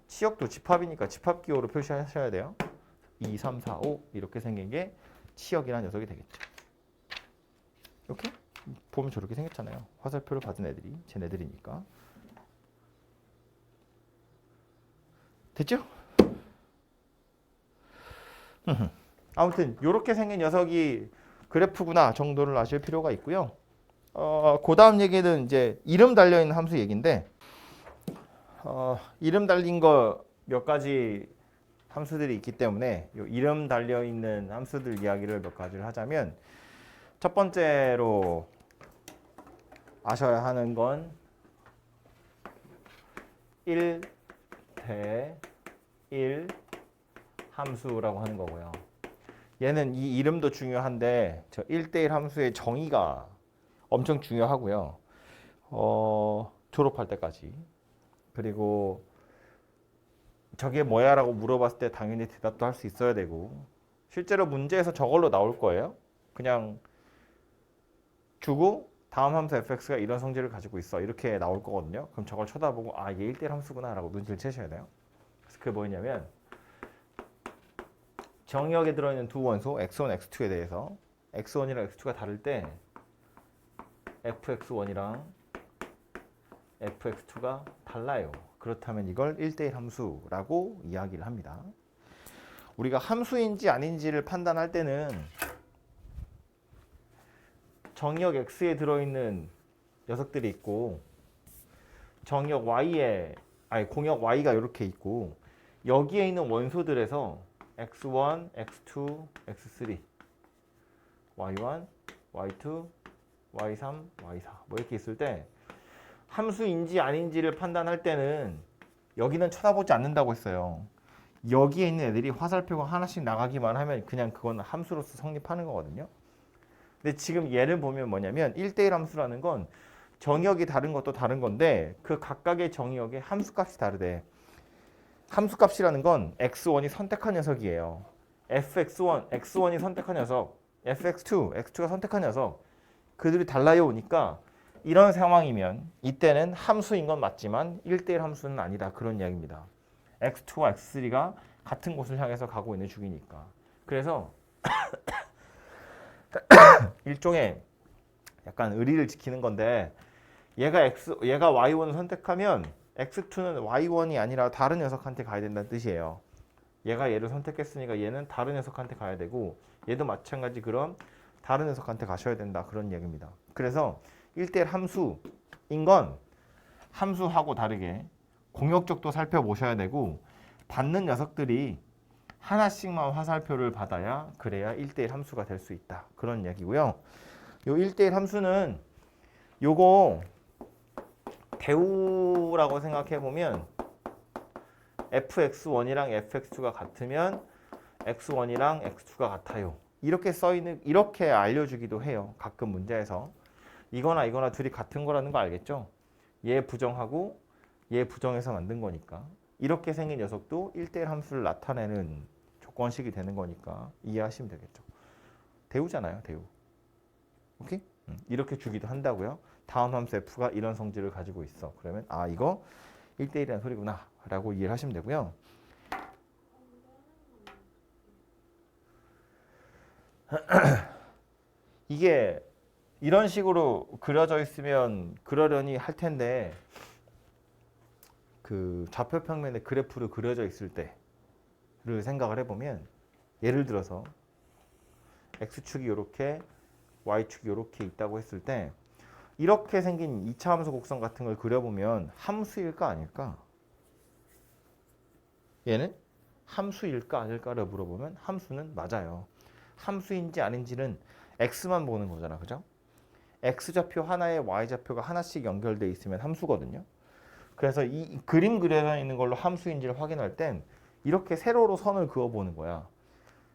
치역도 집합이니까 집합기호로 표시하셔야 돼요. 2, 3, 4, 5 이렇게 생긴 게 치역이라는 녀석이 되겠죠. 이렇게 보면 저렇게 생겼잖아요. 화살표를 받은 애들이 쟤네들이니까. 됐죠? 아무튼 이렇게 생긴 녀석이 그래프구나 정도를 아실 필요가 있고요. 그 다음 얘기는 이제 이름 달려있는 함수 얘기인데 이름 달린 거 몇 가지 함수들이 있기 때문에 요 이름 달려있는 함수들 이야기를 몇 가지를 하자면 첫 번째로 아셔야 하는 건 1대 1 함수라고 하는 거고요. 얘는 이 이름도 중요한데 저 1대1 함수의 정의가 엄청 중요하고요. 졸업할 때까지. 그리고 저게 뭐야 라고 물어봤을 때 당연히 대답도 할 수 있어야 되고 실제로 문제에서 저걸로 나올 거예요. 그냥 주고 다음 함수 fx가 이런 성질을 가지고 있어 이렇게 나올 거거든요. 그럼 저걸 쳐다보고 아 얘 1대1 함수구나 라고 눈치를 채셔야 돼요. 그래서 그게 뭐냐면 정의역에 들어있는 두 원소 x1, x2에 대해서 x1이랑 x2가 다를 때 fx1이랑 fx2가 달라요. 그렇다면 이걸 1대1 함수라고 이야기를 합니다. 우리가 함수인지 아닌지를 판단할 때는 정의역 x에 들어있는 녀석들이 있고 정의역 y에 공역 y가 이렇게 있고 여기에 있는 원소들에서 x1, x2, x3, y1, y2, y3, y4 뭐 이렇게 있을 때 함수인지 아닌지를 판단할 때는 여기는 쳐다보지 않는다고 했어요. 여기에 있는 애들이 화살표가 하나씩 나가기만 하면 그냥 그건 함수로서 성립하는 거거든요. 근데 지금 얘를 보면 뭐냐면 1대1 함수라는 건 정의역이 다른 것도 다른 건데 그 각각의 정의역의 함수값이 다르대. 함수값이라는 건 x1이 선택한 녀석이에요. fx1, x1이 선택한 녀석, fx2, x2가 선택한 녀석. 그들이 달라요 오니까 이런 상황이면 이때는 함수인 건 맞지만 1대1 함수는 아니다. 그런 이야기입니다. x2와 x3가 같은 곳을 향해서 가고 있는 중이니까. 그래서 일종의 약간 의리를 지키는 건데 얘가 y1을 선택하면 x2는 y1이 아니라 다른 녀석한테 가야 된다는 뜻이에요. 얘가 얘를 선택했으니까 얘는 다른 녀석한테 가야 되고 얘도 마찬가지 그럼 다른 녀석한테 가셔야 된다. 그런 이야기입니다. 그래서 1대1 함수인 건 함수하고 다르게 공역적도 살펴보셔야 되고 받는 녀석들이 하나씩만 화살표를 받아야 그래야 1대1 함수가 될 수 있다. 그런 이야기고요. 요 1대1 함수는 요거 대우라고 생각해 보면 fx1이랑 fx2가 같으면 x1이랑 x2가 같아요. 이렇게 써 있는 이렇게 알려주기도 해요. 가끔 문제에서 이거나 이거나 둘이 같은 거라는 거 알겠죠? 얘 부정하고 얘 부정해서 만든 거니까 이렇게 생긴 녀석도 1대1 함수를 나타내는 조건식이 되는 거니까 이해하시면 되겠죠. 대우잖아요, 대우. 오케이? 이렇게 주기도 한다고요. 다음 함수 f가 이런 성질을 가지고 있어. 그러면 아 이거 1대1이라는 소리구나 라고 이해를 하시면 되고요. 이게 이런 식으로 그려져 있으면 그러려니 할 텐데 그 좌표 평면에 그래프로 그려져 있을 때를 생각을 해보면 예를 들어서 x축이 이렇게 y축이 이렇게 있다고 했을 때 이렇게 생긴 2차 함수 곡선 같은 걸 그려보면 함수일까 아닐까? 얘는 함수일까 아닐까를 물어보면 함수는 맞아요. 함수인지 아닌지는 x만 보는 거잖아. 그죠? x좌표 하나에 y좌표가 하나씩 연결돼 있으면 함수거든요. 그래서 이 그림 그려져 있는 걸로 함수인지를 확인할 땐 이렇게 세로로 선을 그어보는 거야.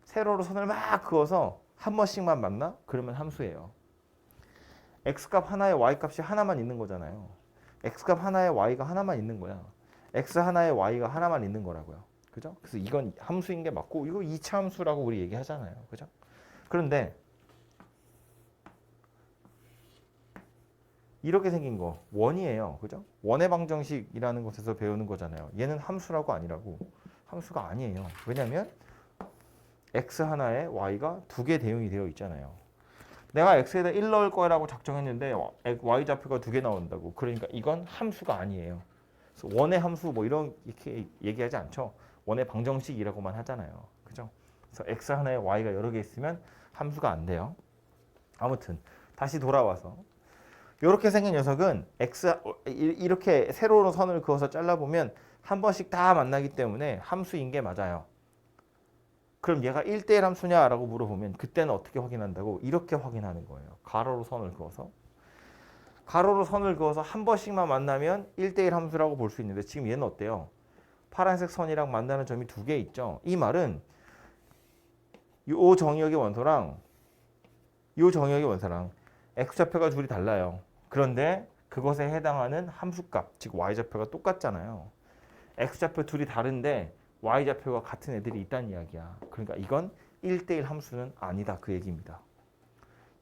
세로로 선을 막 그어서 한 번씩만 만나? 그러면 함수예요. x값 하나에 y값이 하나만 있는 거잖아요. x값 하나에 y가 하나만 있는 거야. x 하나에 y가 하나만 있는 거라고요. 그죠? 그래서 이건 함수인 게 맞고 이거 2차 함수라고 우리 얘기하잖아요. 그죠? 그런데 이렇게 생긴 거 원이에요. 그죠? 원의 방정식이라는 것에서 배우는 거잖아요. 얘는 함수라고 아니라고. 함수가 아니에요. 왜냐면 x 하나에 y가 두 개 대응이 되어 있잖아요. 내가 x에다 1 넣을 거라고 작정했는데 y좌표가 두 개 나온다고. 그러니까 이건 함수가 아니에요. 그래서 원의 함수 뭐 이렇게 얘기하지 않죠. 원의 방정식이라고만 하잖아요. 그죠? 그래서 x 하나에 y가 여러 개 있으면 함수가 안 돼요. 아무튼 다시 돌아와서 이렇게 생긴 녀석은 이렇게 세로로 선을 그어서 잘라보면 한 번씩 다 만나기 때문에 함수인 게 맞아요. 그럼 얘가 1대1 함수냐라고 물어보면 그때는 어떻게 확인한다고? 이렇게 확인하는 거예요. 가로로 선을 그어서. 가로로 선을 그어서 한 번씩만 만나면 1대1 함수라고 볼 수 있는데 지금 얘는 어때요? 파란색 선이랑 만나는 점이 두 개 있죠. 이 말은 이 정의역의 원소랑 이 정의역의 원소랑 x좌표가 둘이 달라요. 그런데 그것에 해당하는 함수값, 즉 y좌표가 똑같잖아요. x좌표 둘이 다른데 y좌표가 같은 애들이 있다는 이야기야. 그러니까 이건 1대1 함수는 아니다. 그 얘기입니다.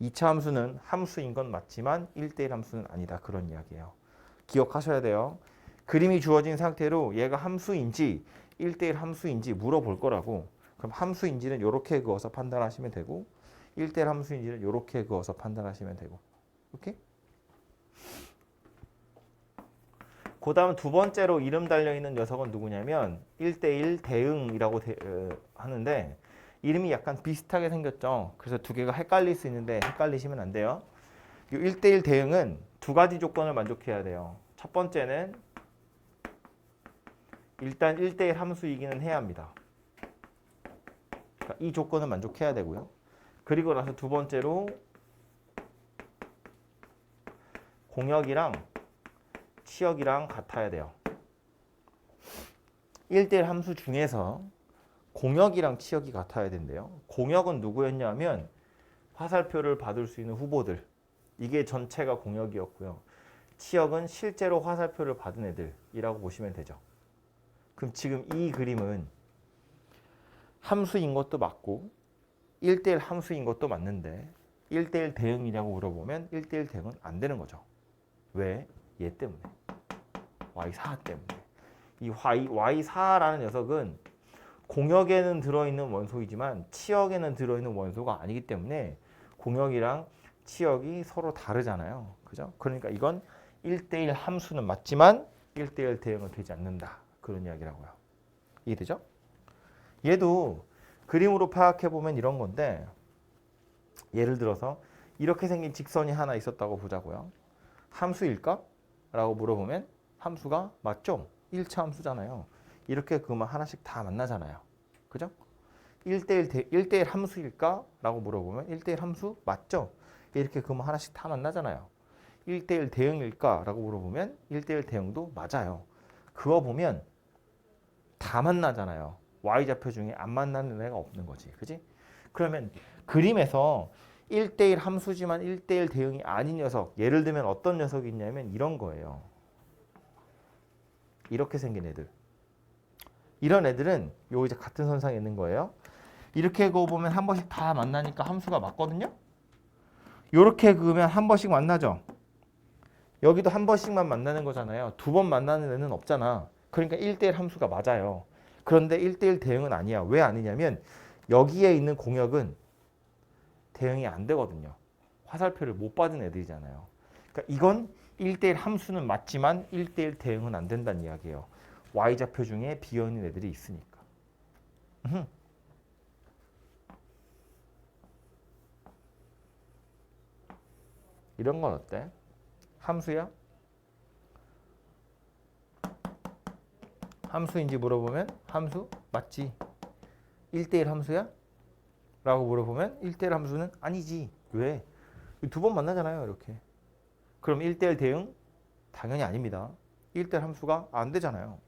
2차 함수는 함수인 건 맞지만 1대1 함수는 아니다. 그런 이야기예요. 기억하셔야 돼요. 그림이 주어진 상태로 얘가 함수인지 1대1 함수인지 물어볼 거라고. 그럼 함수인지는 이렇게 그어서 판단하시면 되고 1대1 함수인지는 이렇게 그어서 판단하시면 되고. 오케이? 그 다음 두 번째로 이름 달려있는 녀석은 누구냐면 1대1 대응이라고 하는데 이름이 약간 비슷하게 생겼죠. 그래서 두 개가 헷갈릴 수 있는데 헷갈리시면 안 돼요. 이 1대1 대응은 두 가지 조건을 만족해야 돼요. 첫 번째는 일단 1대1 함수이기는 해야 합니다. 그러니까 이 조건을 만족해야 되고요. 그리고 나서 두 번째로 공역이랑 치역이랑 같아야 돼요. 1대1 함수 중에서 공역이랑 치역이 같아야 된대요. 공역은 누구였냐면 화살표를 받을 수 있는 후보들. 이게 전체가 공역이었고요. 치역은 실제로 화살표를 받은 애들이라고 보시면 되죠. 그럼 지금 이 그림은 함수인 것도 맞고 1대1 함수인 것도 맞는데 1대1 대응이냐고 물어보면 1대1 대응은 안 되는 거죠. 왜? 얘 때문에. y4 때문에. 이 y4라는 녀석은 공역에는 들어있는 원소이지만 치역에는 들어있는 원소가 아니기 때문에 공역이랑 치역이 서로 다르잖아요. 그죠? 그러니까 이건 1대1 함수는 맞지만 1대1 대응은 되지 않는다. 그런 이야기라고요. 이해되죠? 얘도 그림으로 파악해보면 이런 건데 예를 들어서 이렇게 생긴 직선이 하나 있었다고 보자고요. 함수일까? 라고 물어보면 함수가 맞죠? 1차 함수잖아요. 이렇게 그러면 하나씩 다 만나잖아요. 그죠? 1대1 함수일까? 라고 물어보면 1대1 함수 맞죠? 이렇게 그러면 하나씩 다 만나잖아요. 1대1 대응일까? 라고 물어보면 1대1 대응도 맞아요. 그거 보면 다 만나잖아요. Y좌표 중에 안 만나는 애가 없는 거지. 그지? 그러면 그림에서 1대1 함수지만 1대1 대응이 아닌 녀석, 예를 들면 어떤 녀석이 있냐면 이런 거예요. 이렇게 생긴 애들. 이런 애들은 요 이제 같은 선상에 있는 거예요. 이렇게 그어보면 한 번씩 다 만나니까 함수가 맞거든요. 요렇게 그으면 한 번씩 만나죠. 여기도 한 번씩만 만나는 거잖아요. 두 번 만나는 애는 없잖아. 그러니까 1대1 함수가 맞아요. 그런데 1대1 대응은 아니야. 왜 아니냐면 여기에 있는 공역은 대응이 안 되거든요. 화살표를 못 받은 애들이잖아요. 그러니까 이건 1대1 함수는 맞지만 1대1 대응은 안 된다는 이야기예요. Y좌표 중에 비어있는 애들이 있으니까. 이런 건 어때? 함수야? 함수인지 물어보면 함수? 맞지. 1대1 함수야? 라고 물어보면 1대1 함수는 아니지. 왜? 두 번 만나잖아요. 이렇게. 그럼 1대1 대응? 당연히 아닙니다. 1대1 함수가 안 되잖아요.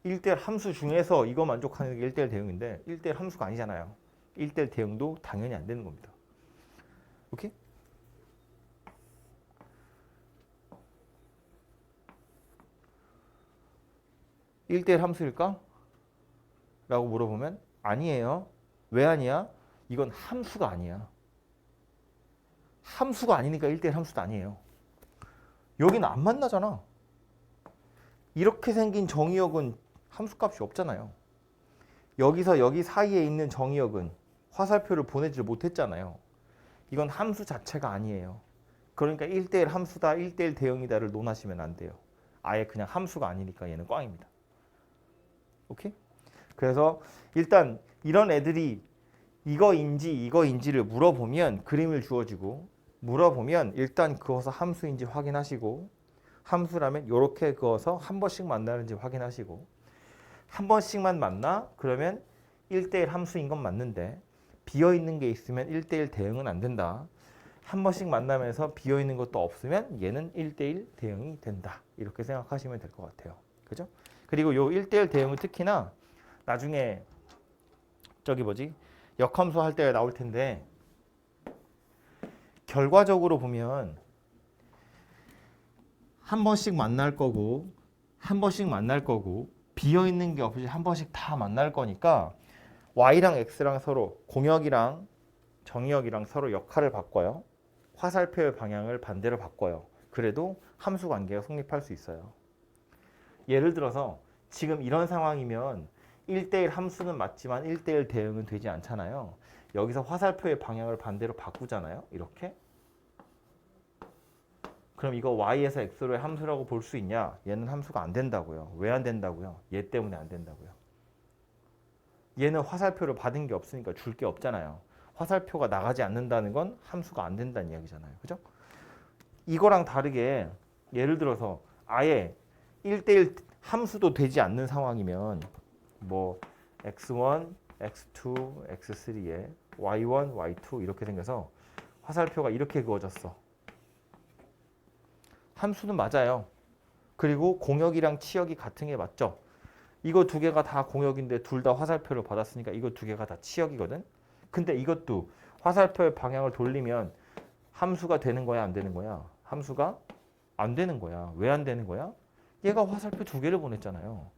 1대1 함수 중에서 이거 만족하는 게 1대1 대응인데 1대1 함수가 아니잖아요. 1대1 대응도 당연히 안 되는 겁니다. 오케이? (1대1) 함수일까? 라고 물어보면 아니에요. 왜 아니야? 이건 함수가 아니야. 함수가 아니니까 1대1 함수도 아니에요. 여기는 안 만나잖아. 이렇게 생긴 정의역은 함수값이 없잖아요. 여기서 여기 사이에 있는 정의역은 화살표를 보내지 못했잖아요. 이건 함수 자체가 아니에요. 그러니까 1대1 함수다, 1대1 대응이다를 논하시면 안 돼요. 아예 그냥 함수가 아니니까 얘는 꽝입니다. 오케이? 그래서 일단 이런 애들이 이거인지를 물어보면 그림을 주어지고 물어보면 일단 그어서 함수인지 확인하시고 함수라면 이렇게 그어서 한 번씩 만나는지 확인하시고 한 번씩만 만나? 그러면 1대1 함수인 건 맞는데 비어있는 게 있으면 1대1 대응은 안 된다. 한 번씩 만나면서 비어있는 것도 없으면 얘는 1대1 대응이 된다. 이렇게 생각하시면 될 것 같아요. 그죠? 그리고 요 1대1 대응은 특히나 나중에 역함수 할 때 나올 텐데 결과적으로 보면 한 번씩 만날 거고 한 번씩 만날 거고 비어있는 게 없이 한 번씩 다 만날 거니까 Y랑 X랑 서로 공역이랑 정의역이랑 서로 역할을 바꿔요. 화살표의 방향을 반대로 바꿔요. 그래도 함수 관계가 성립할 수 있어요. 예를 들어서 지금 이런 상황이면 1대1 함수는 맞지만 1대1 대응은 되지 않잖아요. 여기서 화살표의 방향을 반대로 바꾸잖아요. 이렇게. 그럼 이거 Y에서 X로의 함수라고 볼 수 있냐? 얘는 함수가 안 된다고요. 왜 안 된다고요? 얘 때문에 안 된다고요. 얘는 화살표를 받은 게 없으니까 줄 게 없잖아요. 화살표가 나가지 않는다는 건 함수가 안 된다는 이야기잖아요. 그죠? 이거랑 다르게 예를 들어서 아예 1대1 함수도 되지 않는 상황이면 뭐 x1, x2, x3에 y1, y2 이렇게 생겨서 화살표가 이렇게 그어졌어. 함수는 맞아요. 그리고 공역이랑 치역이 같은 게 맞죠. 이거 두 개가 다 공역인데 둘 다 화살표를 받았으니까 이거 두 개가 다 치역이거든. 근데 이것도 화살표의 방향을 돌리면 함수가 되는 거야, 안 되는 거야? 함수가 안 되는 거야. 왜 안 되는 거야? 얘가 화살표 두 개를 보냈잖아요.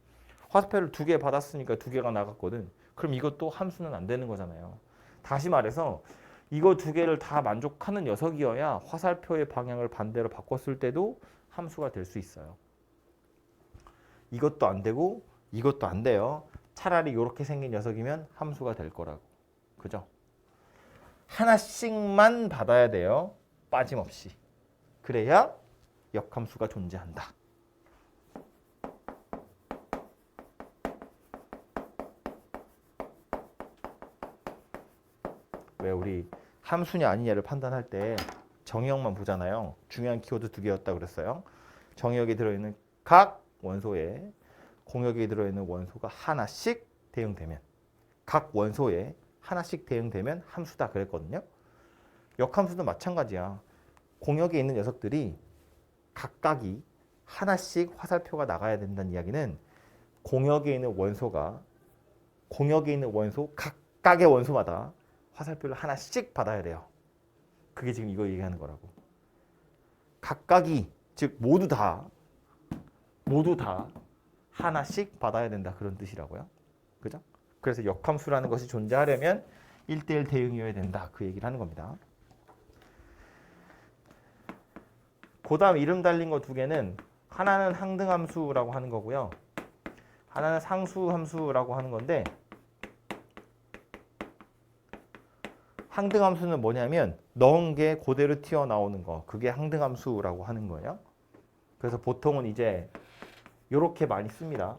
화살표를 두 개 받았으니까 두 개가 나갔거든. 그럼 이것도 함수는 안 되는 거잖아요. 다시 말해서 이거 두 개를 다 만족하는 녀석이어야 화살표의 방향을 반대로 바꿨을 때도 함수가 될 수 있어요. 이것도 안 되고 이것도 안 돼요. 차라리 이렇게 생긴 녀석이면 함수가 될 거라고. 그죠? 하나씩만 받아야 돼요. 빠짐없이. 그래야 역함수가 존재한다. 왜 우리 함수냐 아니냐를 판단할 때 정의역만 보잖아요. 중요한 키워드 두 개였다 그랬어요. 정의역에 들어있는 각 원소에 공역에 들어있는 원소가 하나씩 대응되면, 각 원소에 하나씩 대응되면 함수다 그랬거든요. 역함수도 마찬가지야. 공역에 있는 녀석들이 각각이 하나씩 화살표가 나가야 된다는 이야기는 공역에 있는 원소가 공역에 있는 원소 각각의 원소마다 화살표를 하나씩 받아야 돼요. 그게 지금 이거 얘기하는 거라고. 각각이 즉 모두 다 하나씩 받아야 된다 그런 뜻이라고요. 그죠? 그래서 역함수라는 것이 존재하려면 1대1 대응이어야 된다 그 얘기를 하는 겁니다. 그 다음 이름 달린 거 두 개는 하나는 항등함수라고 하는 거고요. 하나는 상수함수라고 하는 건데 항등함수는 뭐냐면 넣은 게 그대로 튀어나오는 거. 그게 항등함수라고 하는 거예요. 그래서 보통은 이제 이렇게 많이 씁니다.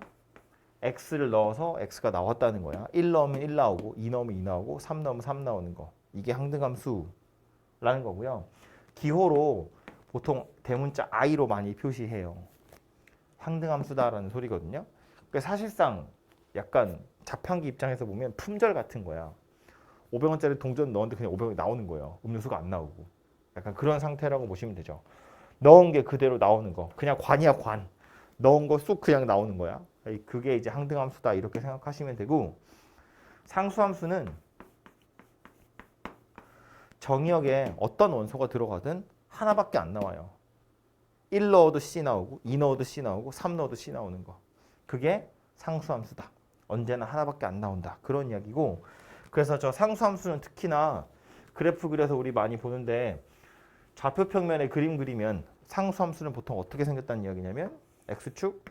x를 넣어서 x가 나왔다는 거야. 1 넣으면 1 나오고 2 넣으면 2 나오고 3 넣으면 3 나오는 거. 이게 항등함수라는 거고요. 기호로 보통 대문자 i로 많이 표시해요. 항등함수다라는 소리거든요. 그러니까 사실상 약간 자판기 입장에서 보면 품절 같은 거야. 500원짜리 동전 넣었는데 그냥 500원이 나오는 거예요. 음료수가 안 나오고. 약간 그런 상태라고 보시면 되죠. 넣은 게 그대로 나오는 거. 그냥 관이야, 관. 넣은 거 쑥 그냥 나오는 거야. 그게 이제 항등함수다 이렇게 생각하시면 되고, 상수함수는 정의역에 어떤 원소가 들어가든 하나밖에 안 나와요. 1 넣어도 C 나오고 2 넣어도 C 나오고 3 넣어도 C 나오는 거. 그게 상수함수다. 언제나 하나밖에 안 나온다. 그런 이야기고, 그래서 저 상수함수는 특히나 그래프 그려서 우리 많이 보는데 좌표 평면에 그림 그리면 상수함수는 보통 어떻게 생겼다는 이야기냐면 x축,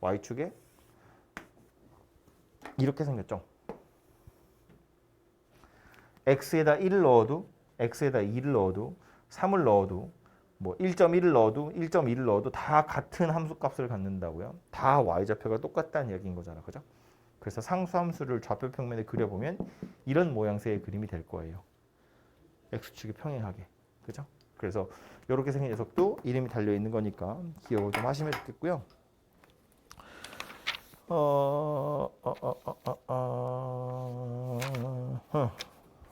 y축에 이렇게 생겼죠. x에다 1을 넣어도 x에다 2를 넣어도 3을 넣어도 뭐 1.1을 넣어도 1.2를 넣어도 다 같은 함수값을 갖는다고요. 다 y좌표가 똑같다는 이야기인 거잖아. 그죠? 그래서 상수함수를 좌표 평면에 그려보면 이런 모양새의 그림이 될 거예요. x축이 평행하게. 그죠? 그래서 이렇게 생긴 녀석도 이름이 달려 있는 거니까 기억을 좀 하시면 좋겠고요.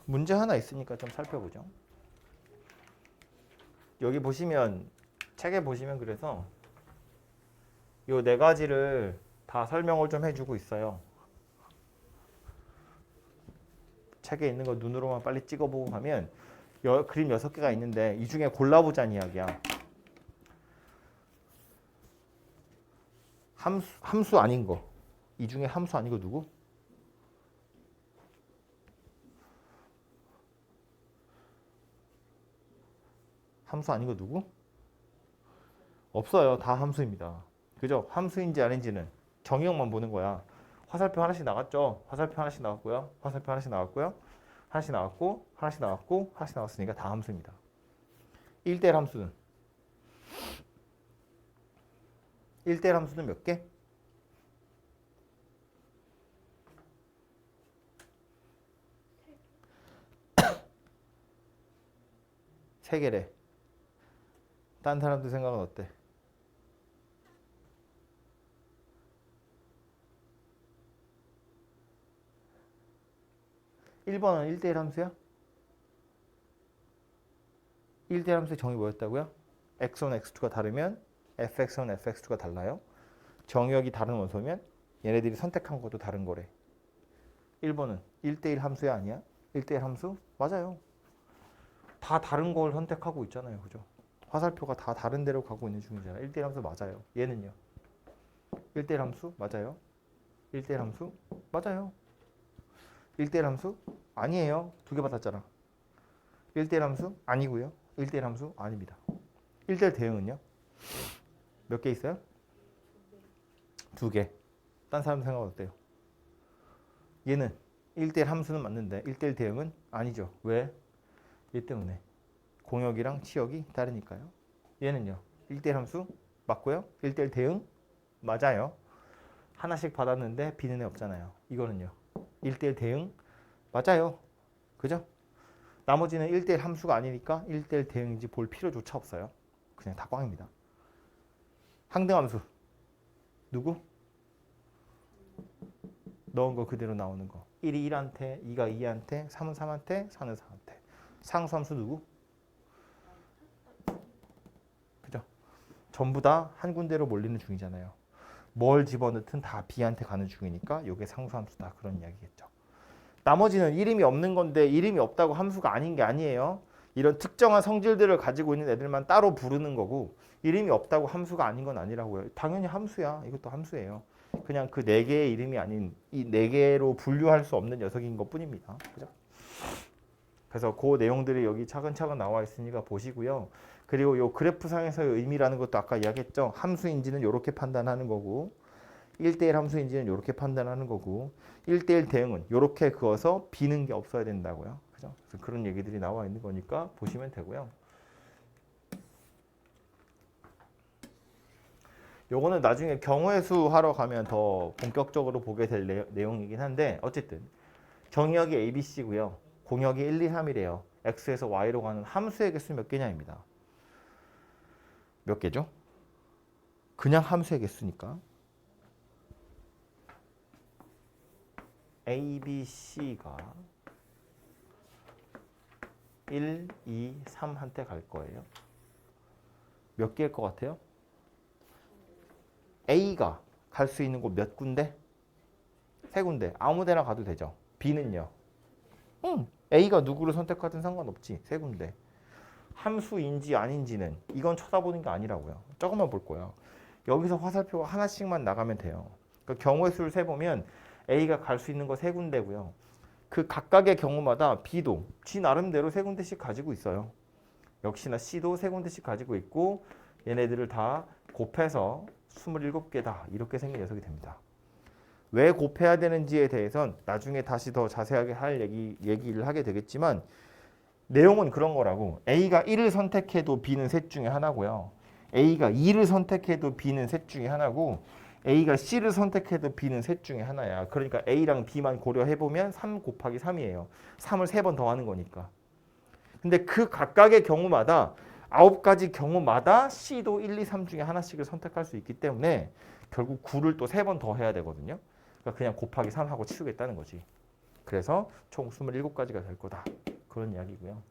문제 하나 있으니까 좀 살펴보죠. 여기 보시면 책에 보시면 그래서 요 네 가지를 다 설명을 좀 해주고 있어요. 책에 있는 거 눈으로만 빨리 찍어보고 가면 그림 6개가 있는데 이 중에 골라보자는 이야기야. 함수 아닌 거. 이 중에 함수 아닌 거 누구? 함수 아닌 거 누구? 없어요. 다 함수입니다. 그죠? 함수인지 아닌지는 정의역만 보는 거야. 화살표 하나씩 나갔죠? 화살표 하나씩 나왔고요. 화살표 하나씩 나왔고요. 하나씩 나왔고, 하나씩 나왔고, 하나씩 나왔으니까 다 함수입니다. 1대1 함수는? 1대1 함수는 몇 개? 세 개래. 딴 사람들 생각은 어때? 1번은 1대1 함수야? 1대1 함수의 정의 뭐였다고요? x1, x2가 다르면 fx1, fx2가 달라요. 정의역이 다른 원소면 얘네들이 선택한 것도 다른 거래. 1번은 1대1 함수야 아니야? 1대1 함수? 맞아요. 다 다른 걸 선택하고 있잖아요. 그죠? 화살표가 다 다른 데로 가고 있는 중이잖아요. 1대1 함수 맞아요. 얘는요? 1대1 함수? 맞아요. 1대1 함수? 맞아요. 1대1 함수? 아니에요. 두 개 받았잖아. 1대1 함수? 아니고요. 1대1 함수? 아닙니다. 1대1 대응은요? 몇 개 있어요? 두 개. 딴 사람 생각 어때요? 얘는 1대1 함수는 맞는데 1대1 대응은 아니죠. 왜? 얘 때문에. 공역이랑 치역이 다르니까요. 얘는요. 1대1 함수 맞고요. 1대1 대응 맞아요. 하나씩 받았는데 비는 애 없잖아요. 이거는요. 1대1 대응 맞아요. 그죠? 나머지는 1대1 함수가 아니니까 1대1 대응인지 볼 필요조차 없어요. 그냥 다 꽝입니다. 항등함수 누구? 넣은 거 그대로 나오는 거. 1이 1한테, 2가 2한테, 3은 3한테, 4는 4한테. 상수함수 누구? 그죠? 전부 다 한 군데로 몰리는 중이잖아요. 뭘 집어넣든 다 B한테 가는 중이니까 이게 상수함수다. 그런 이야기겠죠. 나머지는 이름이 없는 건데 이름이 없다고 함수가 아닌 게 아니에요. 이런 특정한 성질들을 가지고 있는 애들만 따로 부르는 거고 이름이 없다고 함수가 아닌 건 아니라고요. 당연히 함수야. 이것도 함수예요. 그냥 그 네 개의 이름이 아닌 이 네 개로 분류할 수 없는 녀석인 것 뿐입니다. 그죠? 그래서 그 내용들이 여기 차근차근 나와 있으니까 보시고요. 그리고 요 그래프상에서의 의미라는 것도 아까 이야기했죠. 함수인지는 이렇게 판단하는 거고 1대1 함수인지는 이렇게 판단하는 거고 1대1 대응은 이렇게 그어서 비는 게 없어야 된다고요. 그죠? 그래서 그런 얘기들이 나와 있는 거니까 보시면 되고요. 요거는 나중에 경우의 수 하러 가면 더 본격적으로 보게 될 내용이긴 한데 어쨌든 정의역이 ABC고요. 공역이 1, 2, 3이래요. X에서 Y로 가는 함수의 개수 몇 개냐입니다. 몇 개죠? 그냥 함수의 개수니까 A, B, C가 1, 2, 3 한테 갈 거예요. 몇 개일 것 같아요? A가 갈 수 있는 곳 몇 군데? 세 군데. 아무 데나 가도 되죠. B는요? A가 누구를 선택하든 상관없지. 세 군데. 함수인지 아닌지는 이건 쳐다보는 게 아니라고요. 조금만 볼 거야. 여기서 화살표가 하나씩만 나가면 돼요. 그러니까 경우의 수를 세보면 A가 갈 수 있는 거 세 군데고요. 그 각각의 경우마다 B도 지 나름대로 세 군데씩 가지고 있어요. 역시나 C도 세 군데씩 가지고 있고 얘네들을 다 곱해서 27개다. 이렇게 생긴 녀석이 됩니다. 왜 곱해야 되는지에 대해서는 나중에 다시 더 자세하게 할 얘기를 하게 되겠지만 내용은 그런 거라고. A가 1을 선택해도 B는 셋 중에 하나고요. A가 2를 선택해도 B는 셋 중에 하나고 A가 C를 선택해도 B는 셋 중에 하나야. 그러니까 A랑 B만 고려해보면 3 곱하기 3이에요. 3을 3번 더하는 거니까. 근데 그 각각의 경우마다 9가지 경우마다 C도 1, 2, 3 중에 하나씩을 선택할 수 있기 때문에 결국 9를 또 3번 더 해야 되거든요. 그러니까 그냥 곱하기 3하고 치우겠다는 거지. 그래서 총 27가지가 될 거다. 그런 이야기고요.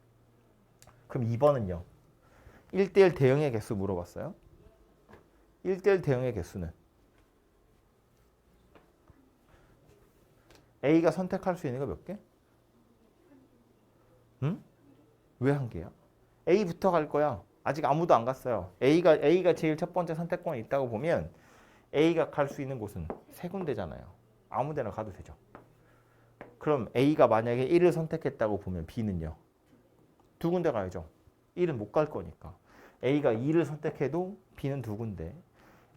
그럼 2번은요. 1대1 대응의 개수 물어봤어요. 1대1 대응의 개수는 A가 선택할 수 있는 거 몇 개? 응? 왜 한 개야? A부터 갈 거야. 아직 아무도 안 갔어요. A가 제일 첫 번째 선택권이 있다고 보면 A가 갈 수 있는 곳은 세 군데잖아요. 아무 데나 가도 되죠. 그럼 A가 만약에 1을 선택했다고 보면 B는요. 두 군데 가야죠. 1은 못 갈 거니까. A가 2를 선택해도 B는 두 군데.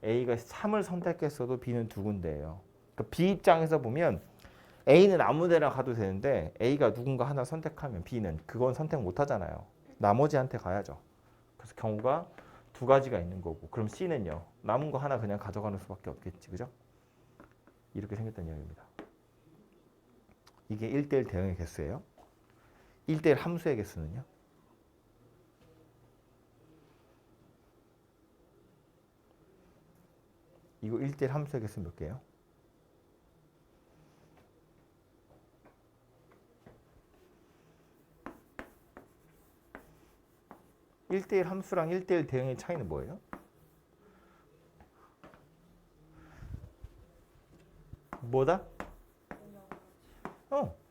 A가 3을 선택했어도 B는 두 군데예요. 그러니까 B 입장에서 보면 A는 아무 데나 가도 되는데 A가 누군가 하나 선택하면 B는 그건 선택 못 하잖아요. 나머지한테 가야죠. 그래서 경우가 두 가지가 있는 거고. 그럼 C는요. 남은 거 하나 그냥 가져가는 수밖에 없겠지. 그죠? 이렇게 생겼다는 이야기입니다. 이게 1대1 대응의 개수예요. 1대1 함수의 개수는요. 이거 1대1 함수의 개수 몇 개예요? (1대1) 함수랑 (1대1) 대응의 차이는 뭐예요? 뭐다?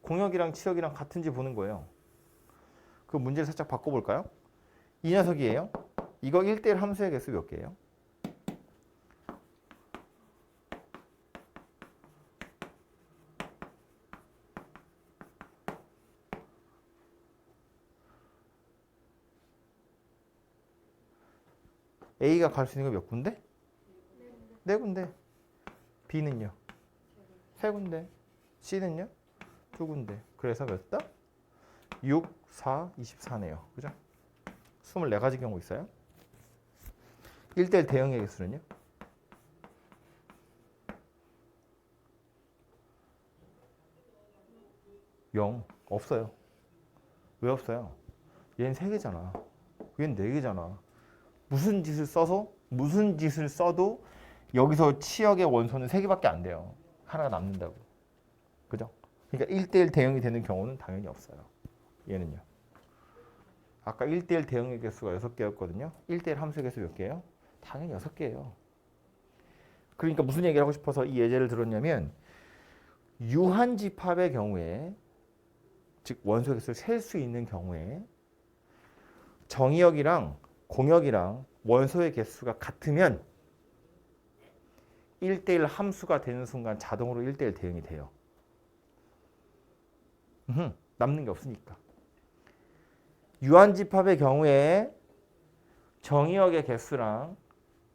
공역이랑 치역이랑 같은지 보는 거예요. 그 문제를 살짝 바꿔볼까요? 이 녀석이에요. 이거 1대1 함수의 개수 몇 개예요? A가 갈 수 있는 거 몇 군데? 네 군데. B는요? 세 군데. C는요? 두 군데. 그래서 몇 다? 6, 4, 24네요. 그죠? 24가지 경우 있어요. 1대1 대응의 개수는요? 0. 없어요. 왜 없어요? 얘는 3개잖아. 얘는 4개잖아. 무슨 짓을 써도 여기서 치역의 원소는 3개밖에 안 돼요. 하나가 남는다고. 그죠? 그러니까 1대1 대응이 되는 경우는 당연히 없어요. 얘는요. 아까 1대1 대응의 개수가 6개였거든요. 1대1 함수의 개수 몇 개예요? 당연히 6개예요. 그러니까 무슨 얘기를 하고 싶어서 이 예제를 들었냐면 유한집합의 경우에 즉 원소의 개수를 셀 수 있는 경우에 정의역이랑 공역이랑 원소의 개수가 같으면 1대1 함수가 되는 순간 자동으로 1대1 대응이 돼요. 남는 게 없으니까. 유한집합의 경우에 정의역의 개수랑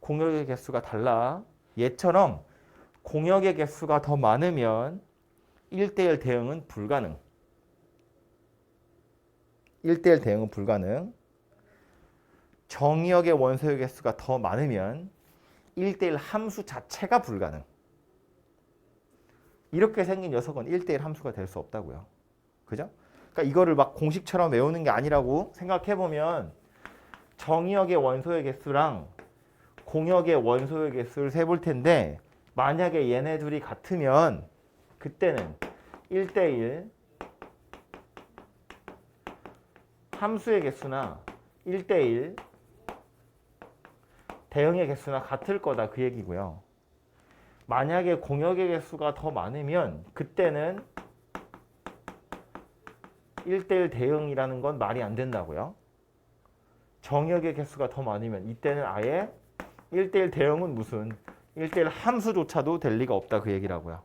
공역의 개수가 달라. 얘처럼 공역의 개수가 더 많으면 1대1 대응은 불가능. 1대1 대응은 불가능. 정의역의 원소의 개수가 더 많으면 1대1 함수 자체가 불가능. 이렇게 생긴 녀석은 1대1 함수가 될 수 없다고요. 그죠? 그러니까 이거를 막 공식처럼 외우는 게 아니라고 생각해보면 정의역의 원소의 개수랑 공역의 원소의 개수를 세볼 텐데 만약에 얘네 둘이 같으면 그때는 1대1 함수의 개수나 1대1 대응의 개수나 같을 거다 그 얘기고요. 만약에 공역의 개수가 더 많으면 그때는 1대1 대응이라는 건 말이 안 된다고요. 정역의 개수가 더 많으면 이때는 아예 1대1 대응은 무슨 1대1 함수조차도 될 리가 없다 그 얘기라고요.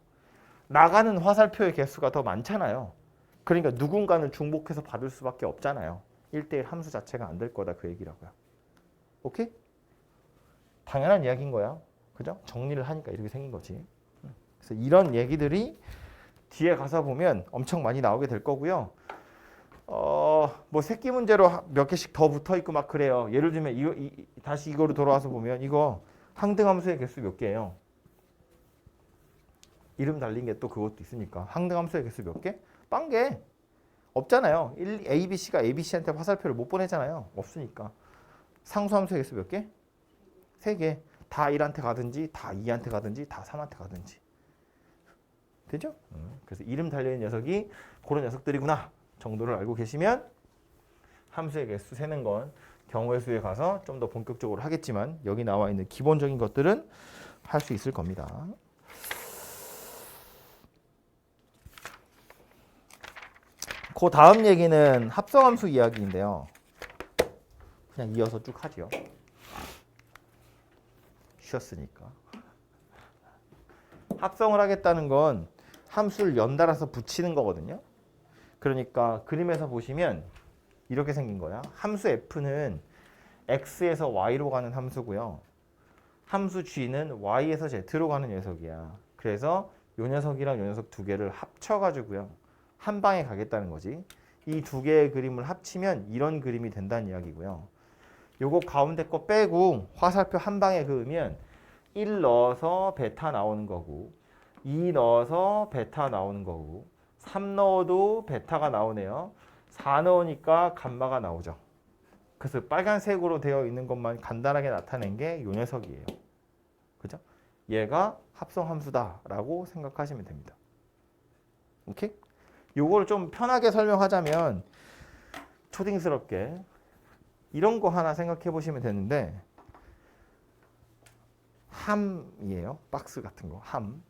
나가는 화살표의 개수가 더 많잖아요. 그러니까 누군가는 중복해서 받을 수밖에 없잖아요. 1대1 함수 자체가 안 될 거다 그 얘기라고요. 오케이? 당연한 이야기인 거야. 그죠? 정리를 하니까 이렇게 생긴 거지. 그래서 이런 얘기들이 뒤에 가서 보면 엄청 많이 나오게 될 거고요. 뭐 새끼 문제로 몇 개씩 더 붙어 있고 막 그래요. 예를 들면 다시 이거로 돌아와서 보면 이거 항등함수의 개수 몇 개예요? 이름 달린 게 또 그것도 있으니까. 항등함수의 개수 몇 개? 빵 개. 없잖아요. A, B, C가 A, B, C한테 화살표를 못 보내잖아요. 없으니까. 상수함수의 개수 몇 개? 3개. 다 1한테 가든지 다 2한테 가든지 다 3한테 가든지. 되죠? 그래서 이름 달려있는 녀석이 그런 녀석들이구나 정도를 알고 계시면 함수의 개수 세는 건 경우의 수에 가서 좀 더 본격적으로 하겠지만 여기 나와 있는 기본적인 것들은 할 수 있을 겁니다. 그 다음 얘기는 합성함수 이야기인데요. 그냥 이어서 쭉 하죠. 쉬었으니까. 합성을 하겠다는 건 함수를 연달아서 붙이는 거거든요. 그러니까 그림에서 보시면 이렇게 생긴 거야. 함수 f는 x에서 y로 가는 함수고요. 함수 g는 y에서 z로 가는 녀석이야. 그래서 요 녀석이랑 요 녀석 두 개를 합쳐가지고요. 한 방에 가겠다는 거지. 이 두 개의 그림을 합치면 이런 그림이 된다는 이야기고요. 요거 가운데 거 빼고 화살표 한 방에 그으면 1 넣어서 베타 나오는 거고 2 넣어서 베타 나오는 거고 3 넣어도 베타가 나오네요. 4 넣으니까 감마가 나오죠. 그래서 빨간색으로 되어 있는 것만 간단하게 나타낸 게 요 녀석이에요. 그죠? 얘가 합성함수다라고 생각하시면 됩니다. 오케이? 요걸 좀 편하게 설명하자면 초딩스럽게 이런 거 하나 생각해 보시면 되는데 함이에요. 박스 같은 거. 함.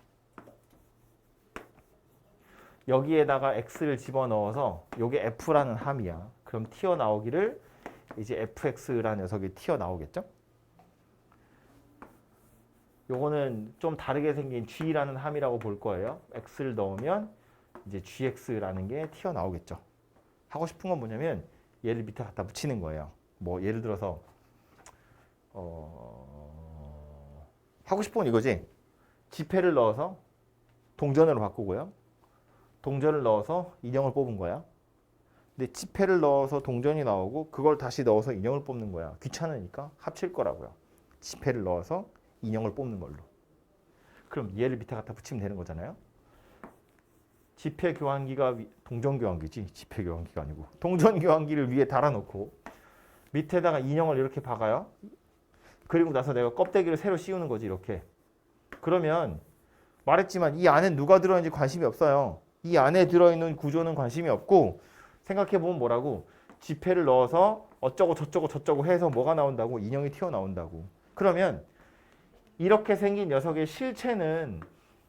여기에다가 x를 집어넣어서 요게 f라는 함이야. 그럼 튀어나오기를 이제 fx라는 녀석이 튀어나오겠죠? 요거는 좀 다르게 생긴 g라는 함이라고 볼 거예요. x를 넣으면 이제 gx라는 게 튀어나오겠죠. 하고 싶은 건 뭐냐면 얘를 밑에 갖다 붙이는 거예요. 뭐 예를 들어서 하고 싶은 건 이거지. 지폐를 넣어서 동전으로 바꾸고요. 동전을 넣어서 인형을 뽑은 거야. 근데 지폐를 넣어서 동전이 나오고 그걸 다시 넣어서 인형을 뽑는 거야. 귀찮으니까 합칠 거라고요. 지폐를 넣어서 인형을 뽑는 걸로. 그럼 얘를 밑에 갖다 붙이면 되는 거잖아요. 지폐 교환기가 동전 교환기지. 지폐 교환기가 아니고. 동전 교환기를 위에 달아놓고 밑에다가 인형을 이렇게 박아요. 그리고 나서 내가 껍데기를 새로 씌우는 거지 이렇게. 그러면 말했지만 이 안에 누가 들어있는지 관심이 없어요. 이 안에 들어있는 구조는 관심이 없고 생각해보면 뭐라고? 지폐를 넣어서 어쩌고 저쩌고 저쩌고 해서 뭐가 나온다고? 인형이 튀어나온다고. 그러면 이렇게 생긴 녀석의 실체는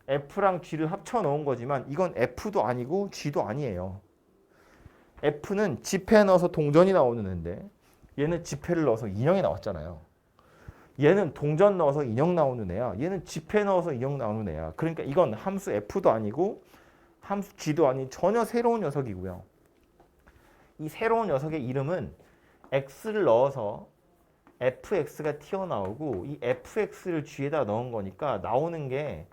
F랑 G를 합쳐 놓은 거지만 이건 F도 아니고 G도 아니에요. F는 지폐 넣어서 동전이 나오는 애인데 얘는 지폐를 넣어서 인형이 나왔잖아요. 얘는 동전 넣어서 인형 나오는 애야. 얘는 지폐 넣어서 인형 나오는 애야. 그러니까 이건 함수 F도 아니고 함수 G도 아닌 전혀 새로운 녀석이고요. 이 새로운 녀석의 이름은 X를 넣어서 fx가 튀어나오고 이 fx를 g에다 넣은 거니까 나오는 게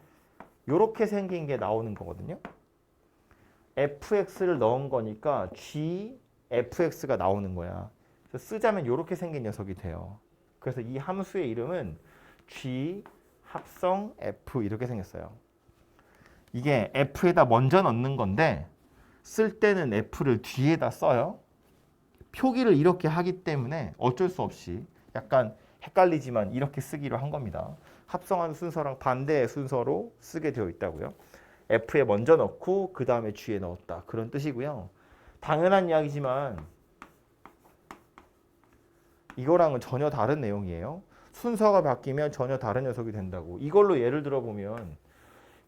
이렇게 생긴 게 나오는 거거든요. fx를 넣은 거니까 g fx가 나오는 거야. 그래서 쓰자면 이렇게 생긴 녀석이 돼요. 그래서 이 함수의 이름은 g 합성 f 이렇게 생겼어요. 이게 f에다 먼저 넣는 건데 쓸 때는 f를 뒤에다 써요. 표기를 이렇게 하기 때문에 어쩔 수 없이 약간 헷갈리지만 이렇게 쓰기로 한 겁니다. 합성하는 순서랑 반대의 순서로 쓰게 되어 있다고요. F에 먼저 넣고 그 다음에 G에 넣었다. 그런 뜻이고요. 당연한 이야기지만 이거랑은 전혀 다른 내용이에요. 순서가 바뀌면 전혀 다른 녀석이 된다고. 이걸로 예를 들어보면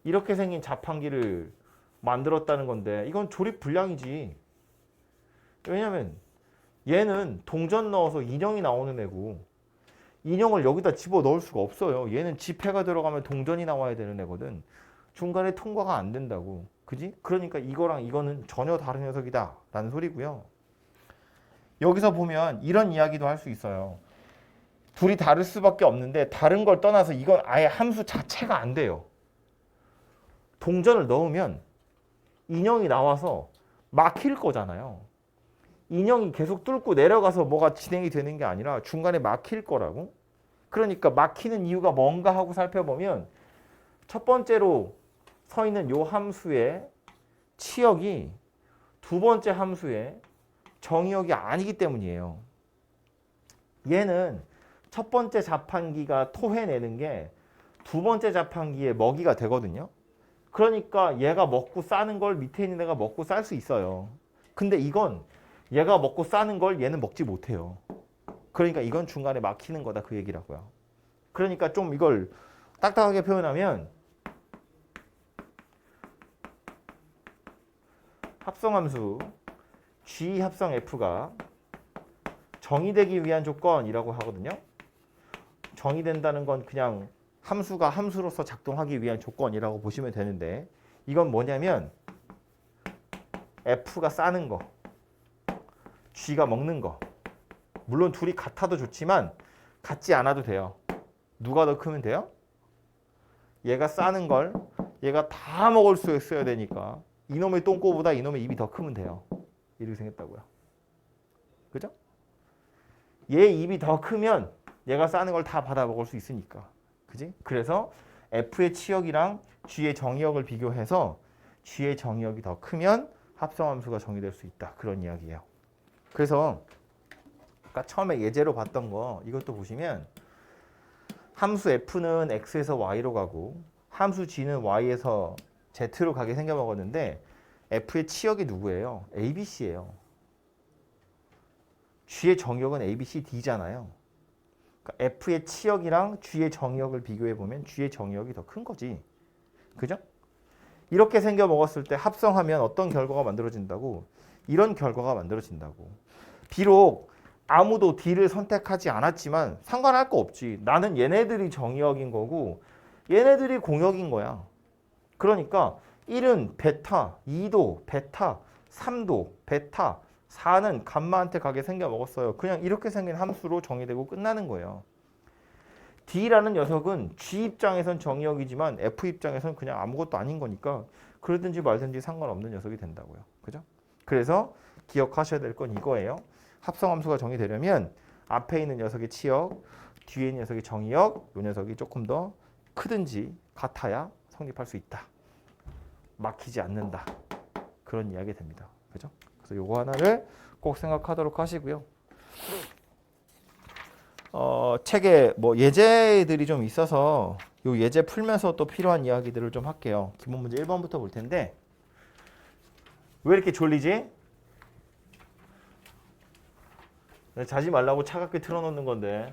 이렇게 생긴 자판기를 만들었다는 건데 이건 조립 불량이지. 왜냐면 얘는 동전 넣어서 인형이 나오는 애고 인형을 여기다 집어넣을 수가 없어요. 얘는 지폐가 들어가면 동전이 나와야 되는 애거든. 중간에 통과가 안 된다고. 그지? 그러니까 이거랑 이거는 전혀 다른 녀석이다 라는 소리고요. 여기서 보면 이런 이야기도 할 수 있어요. 둘이 다를 수밖에 없는데 다른 걸 떠나서 이건 아예 함수 자체가 안 돼요. 동전을 넣으면 인형이 나와서 막힐 거잖아요. 인형이 계속 뚫고 내려가서 뭐가 진행이 되는 게 아니라 중간에 막힐 거라고. 그러니까 막히는 이유가 뭔가 하고 살펴보면 첫 번째로 서 있는 요 함수의 치역이 두 번째 함수의 정의역이 아니기 때문이에요. 얘는 첫 번째 자판기가 토해내는 게 두 번째 자판기의 먹이가 되거든요. 그러니까 얘가 먹고 싸는 걸 밑에 있는 애가 먹고 쌀 수 있어요. 근데 이건 얘가 먹고 싸는 걸 얘는 먹지 못해요. 그러니까 이건 중간에 막히는 거다 그 얘기라고요. 그러니까 좀 이걸 딱딱하게 표현하면 합성함수 G 합성 F가 정의되기 위한 조건이라고 하거든요. 정의된다는 건 그냥 함수가 함수로서 작동하기 위한 조건이라고 보시면 되는데 이건 뭐냐면 F가 싸는 거, G가 먹는 거. 물론 둘이 같아도 좋지만 같지 않아도 돼요. 누가 더 크면 돼요? 얘가 싸는 걸 얘가 다 먹을 수 있어야 되니까 이놈의 똥꼬보다 이놈의 입이 더 크면 돼요. 이렇게 생겼다고요. 그죠? 얘 입이 더 크면 얘가 싸는 걸 다 받아 먹을 수 있으니까. 그지? 그래서 F의 치역이랑 G의 정의역을 비교해서 G의 정의역이 더 크면 합성함수가 정의될 수 있다. 그런 이야기예요. 그래서 아까 처음에 예제로 봤던 거 이것도 보시면 함수 F는 X에서 Y로 가고 함수 G는 Y에서 Z로 가게 생겨 먹었는데 F의 치역이 누구예요? ABC예요. G의 정의역은 ABCD잖아요. 그러니까 F의 치역이랑 G의 정의역을 비교해 보면 G의 정의역이 더 큰 거지. 그죠? 이렇게 생겨 먹었을 때 합성하면 어떤 결과가 만들어진다고? 이런 결과가 만들어진다고. 비록 아무도 D를 선택하지 않았지만 상관할 거 없지. 나는 얘네들이 정의역인 거고 얘네들이 공역인 거야. 그러니까 1은 베타, 2도 베타, 3도 베타, 4는 감마한테 가게 생겨 먹었어요. 그냥 이렇게 생긴 함수로 정의되고 끝나는 거예요. D라는 녀석은 G 입장에선 정의역이지만 F 입장에선 그냥 아무것도 아닌 거니까 그러든지 말든지 상관없는 녀석이 된다고요. 그죠? 그래서 기억하셔야 될 건 이거예요. 합성함수가 정의되려면 앞에 있는 녀석이 치역, 뒤에 있는 녀석이 정의역, 이 녀석이 조금 더 크든지 같아야 성립할 수 있다. 막히지 않는다. 그런 이야기 됩니다. 그죠? 그래서 요거 하나를 꼭 생각하도록 하시고요. 책에 뭐 예제들이 좀 있어서 요 예제 풀면서 또 필요한 이야기들을 좀 할게요. 기본 문제 1번부터 볼 텐데 왜 이렇게 졸리지? 자지 말라고 차갑게 틀어놓는 건데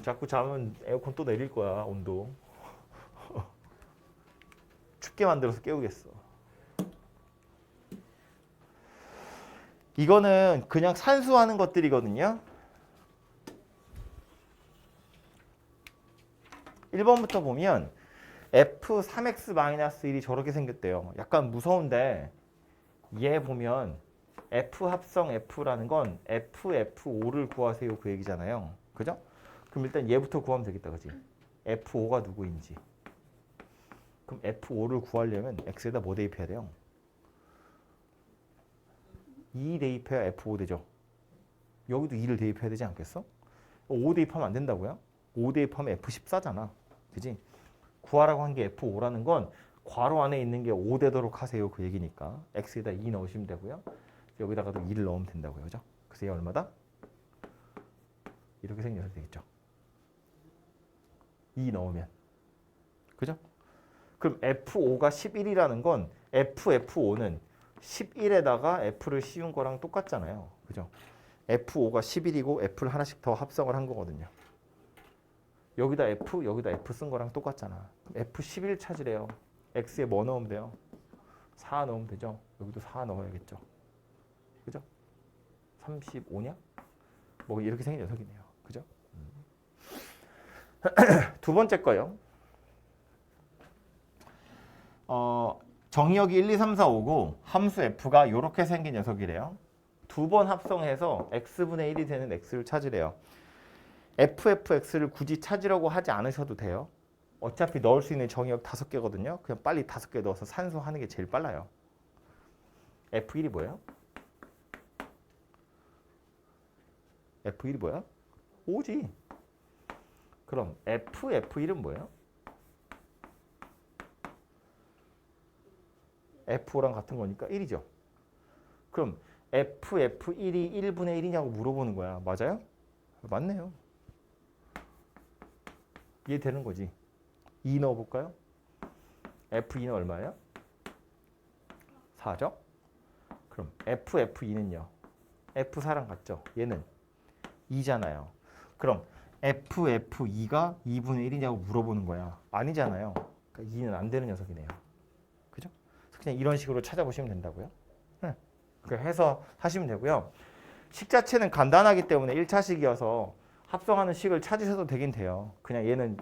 자꾸 자면 에어컨 또 내릴 거야, 온도. 춥게 만들어서 깨우겠어. 이거는 그냥 산수하는 것들이거든요. 1번부터 보면 F3x-1이 저렇게 생겼대요. 약간 무서운데 얘 보면 F 합성 F라는 건 F5를 구하세요 그 얘기잖아요. 그죠? 그럼 일단 얘부터 구하면 되겠다. 그지? F5가 누구인지. 그럼 F5를 구하려면 X에다 뭐 대입해야 돼요? 2 대입해야 F5 되죠. 여기도 2를 대입해야 되지 않겠어? 5 대입하면 안 된다고요? 5 대입하면 F14잖아. 그지? 구하라고 한 게 F5라는 건 괄호 안에 있는 게 5 되도록 하세요 그 얘기니까 X에다 2 넣으시면 되고요. 여기다가도 2를 넣으면 된다고요. 그죠? 그래서 얘 얼마다? 이렇게 생겨서 되겠죠. 2 넣으면. 그죠? 그럼 F5가 11이라는 건 F5는 11에다가 F를 씌운 거랑 똑같잖아요. 그죠? F5가 11이고 F를 하나씩 더 합성을 한 거거든요. 여기다 F, 여기다 F 쓴 거랑 똑같잖아. 그럼 F11 찾으래요. X에 뭐 넣으면 돼요? 4 넣으면 되죠. 여기도 4 넣어야겠죠. 그죠? 35냐? 뭐 이렇게 생긴 녀석이네요. 그죠? 두 번째 거요. 정의역이 1, 2, 3, 4, 5고 함수 F가 이렇게 생긴 녀석이래요. 두 번 합성해서 X분의 1이 되는 X를 찾으래요. FFX를 굳이 찾으려고 하지 않으셔도 돼요. 어차피 넣을 수 있는 정의역 5개거든요. 그냥 빨리 5개 넣어서 산수하는 게 제일 빨라요. F1이 뭐예요? F1이 뭐야? 5지. 그럼 F1은 뭐예요? F5랑 같은 거니까 1이죠. 그럼 FF1이 1분의 1이냐고 물어보는 거야. 맞아요? 맞네요. 이해되는 거지. 2 넣어볼까요? F2는 얼마예요? 4죠? 그럼 FF2는요? F4랑 같죠? 얘는 2잖아요. 그럼 FF2가 2분의 1이냐고 물어보는 거야. 아니잖아요. 그러니까 2는 안 되는 녀석이네요. 그죠? 그냥 이런 식으로 찾아보시면 된다고요. 그렇게 해서 하시면 되고요. 식 자체는 간단하기 때문에 1차식이어서 합성하는 식을 찾으셔도 되긴 돼요. 그냥 얘는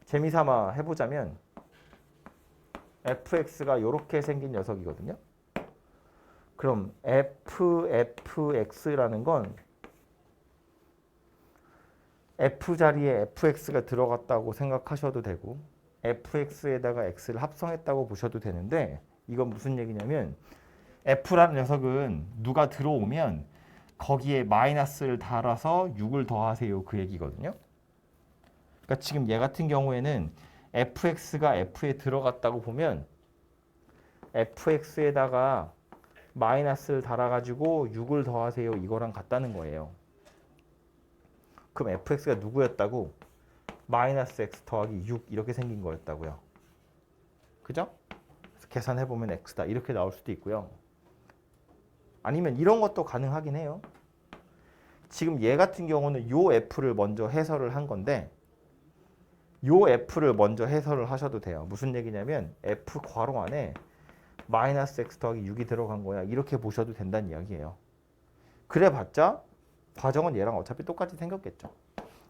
재미삼아 해보자면 fx가 이렇게 생긴 녀석이거든요. 그럼 fx라는 건 f 자리에 fx가 들어갔다고 생각하셔도 되고 fx에다가 x를 합성했다고 보셔도 되는데 이건 무슨 얘기냐면 f라는 녀석은 누가 들어오면 거기에 마이너스를 달아서 6을 더하세요 그 얘기거든요. 그러니까 지금 얘 같은 경우에는 fx가 f에 들어갔다고 보면 fx에다가 마이너스를 달아가지고 6을 더하세요 이거랑 같다는 거예요. 그럼 fx가 누구였다고? 마이너스 x 더하기 6 이렇게 생긴 거였다고요. 그죠? 그래서 계산해보면 x다 이렇게 나올 수도 있고요. 아니면 이런 것도 가능하긴 해요. 지금 얘 같은 경우는 요 f를 먼저 해설을 한 건데 요 f를 먼저 해설을 하셔도 돼요. 무슨 얘기냐면 f 괄호 안에 마이너스 x 더하기 6이 들어간 거야. 이렇게 보셔도 된다는 이야기예요. 그래봤자 과정은 얘랑 어차피 똑같이 생겼겠죠.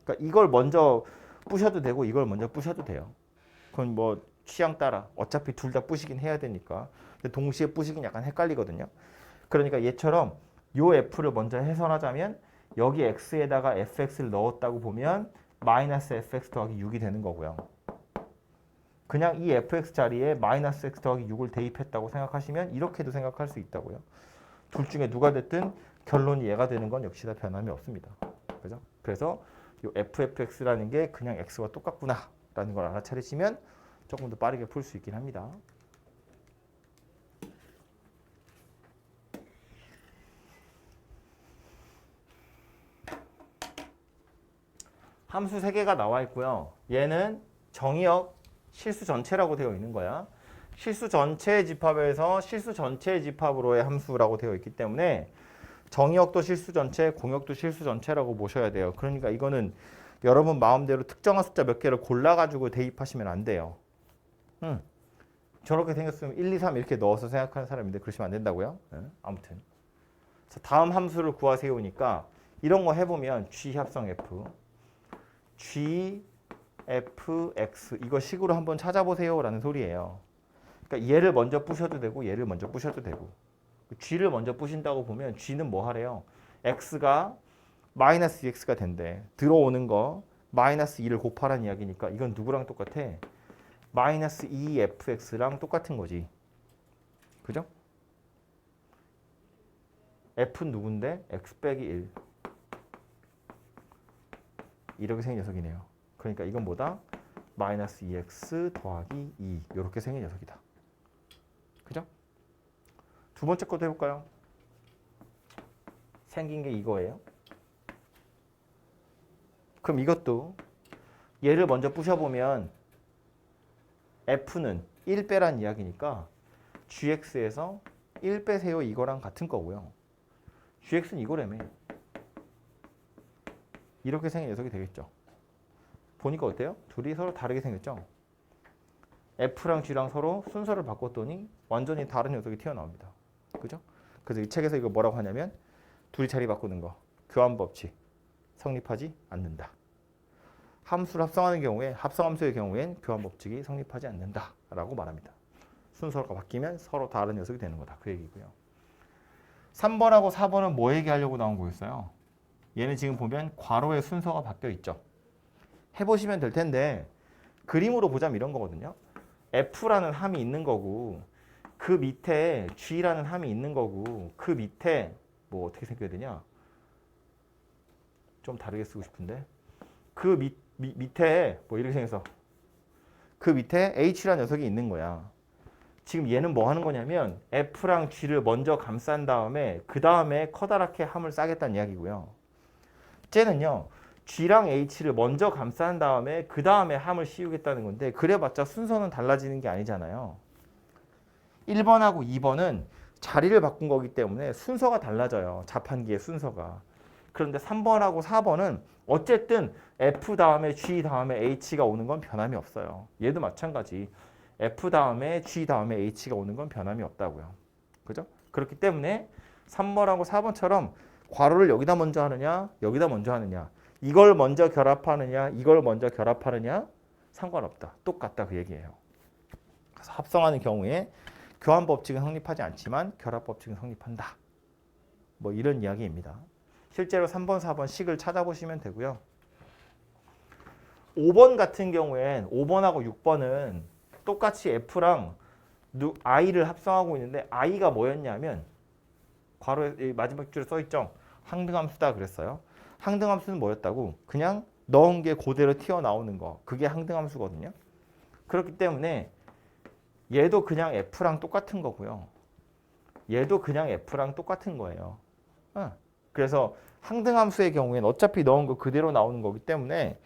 그러니까 이걸 먼저 부셔도 되고 이걸 먼저 부셔도 돼요. 그건 뭐 취향 따라 어차피 둘 다 부시긴 해야 되니까. 근데 동시에 부시긴 약간 헷갈리거든요. 그러니까 얘처럼 요 f를 먼저 해설하자면 여기 x에다가 fx를 넣었다고 보면 마이너스 fx 더하기 6이 되는 거고요. 그냥 이 fx 자리에 마이너스 x 더하기 6을 대입했다고 생각하시면 이렇게도 생각할 수 있다고요. 둘 중에 누가 됐든 결론이 얘가 되는 건 역시 다 변함이 없습니다. 그죠? 그래서 이 ffx라는 게 그냥 x와 똑같구나 라는 걸 알아차리시면 조금 더 빠르게 풀 수 있긴 합니다. 함수 3개가 나와 있고요. 얘는 정의역 실수 전체라고 되어 있는 거야. 실수 전체의 집합에서 실수 전체의 집합으로의 함수라고 되어 있기 때문에 정의역도 실수 전체, 공역도 실수 전체라고 보셔야 돼요. 그러니까 이거는 여러분 마음대로 특정한 숫자 몇 개를 골라가지고 대입하시면 안 돼요. 저렇게 생겼으면 1, 2, 3 이렇게 넣어서 생각하는 사람인데 그러시면 안 된다고요. 아무튼 다음 함수를 구하세요니까 이런 거 해보면 G 합성 F, G, F, X 이거 식으로 한번 찾아보세요 라는 소리예요. 그러니까 얘를 먼저 부셔도 되고 얘를 먼저 부셔도 되고 G를 먼저 부신다고 보면 G는 뭐 하래요? X가 마이너스 2X가 된대. 들어오는 거 마이너스 2를 곱하라는 이야기니까 이건 누구랑 똑같아? 마이너스 2fx랑 똑같은 거지. 그죠? f는 누군데? x 빼기 1. 이렇게 생긴 녀석이네요. 그러니까 이건 뭐다? 마이너스 2x 더하기 2 이렇게 생긴 녀석이다. 그죠? 두 번째 것도 해볼까요? 생긴 게 이거예요. 그럼 이것도 얘를 먼저 부셔보면 f는 1 빼란 이야기니까 gx에서 1 빼세요 이거랑 같은 거고요. gx는 이거라며. 이렇게 생긴 녀석이 되겠죠. 보니까 어때요? 둘이 서로 다르게 생겼죠? f랑 g랑 서로 순서를 바꿨더니 완전히 다른 녀석이 튀어나옵니다. 그죠? 그래서 이 책에서 이거 뭐라고 하냐면 둘이 자리 바꾸는 거. 교환법칙. 성립하지 않는다. 함수를 합성하는 경우에 합성함수의 경우엔 교환법칙이 성립하지 않는다라고 말합니다. 순서가 바뀌면 서로 다른 녀석이 되는 거다. 그 얘기고요. 3번하고 4번은 뭐 얘기하려고 나온 거였어요? 얘는 지금 보면 괄호의 순서가 바뀌어 있죠. 해보시면 될 텐데 그림으로 보자면 이런 거거든요. F라는 함이 있는 거고 그 밑에 G라는 함이 있는 거고 그 밑에 뭐 어떻게 생겨야 되냐? 좀 다르게 쓰고 싶은데 그 밑에 뭐 이렇게 생겨서 그 밑에 H라는 녀석이 있는 거야. 지금 얘는 뭐 하는 거냐면 F랑 G를 먼저 감싼 다음에 그 다음에 커다랗게 함을 싸겠다는 이야기고요. 쟤는요. G랑 H를 먼저 감싼 다음에 그 다음에 함을 씌우겠다는 건데 그래봤자 순서는 달라지는 게 아니잖아요. 1번하고 2번은 자리를 바꾼 거기 때문에 순서가 달라져요. 자판기의 순서가. 그런데 3번하고 4번은 어쨌든 F 다음에 G 다음에 H가 오는 건 변함이 없어요. 얘도 마찬가지. F 다음에 G 다음에 H가 오는 건 변함이 없다고요. 그죠? 그렇기 때문에 3번하고 4번처럼 괄호를 여기다 먼저 하느냐 여기다 먼저 하느냐 이걸 먼저 결합하느냐 이걸 먼저 결합하느냐 상관없다. 똑같다 그 얘기예요. 그래서 합성하는 경우에 교환법칙은 성립하지 않지만 결합법칙은 성립한다. 뭐 이런 이야기입니다. 실제로 3번, 4번 식을 찾아보시면 되고요. 5번 같은 경우엔 5번하고 6번은 똑같이 F랑 I를 합성하고 있는데 I가 뭐였냐면 괄호에 마지막 줄에 써있죠. 항등함수다 그랬어요. 항등함수는 뭐였다고? 그냥 넣은 게 그대로 튀어나오는 거. 그게 항등함수거든요. 그렇기 때문에 얘도 그냥 F랑 똑같은 거고요. 얘도 그냥 F랑 똑같은 거예요. 그래서 항등함수의 경우에는 어차피 넣은 거 그대로 나오는 거기 때문에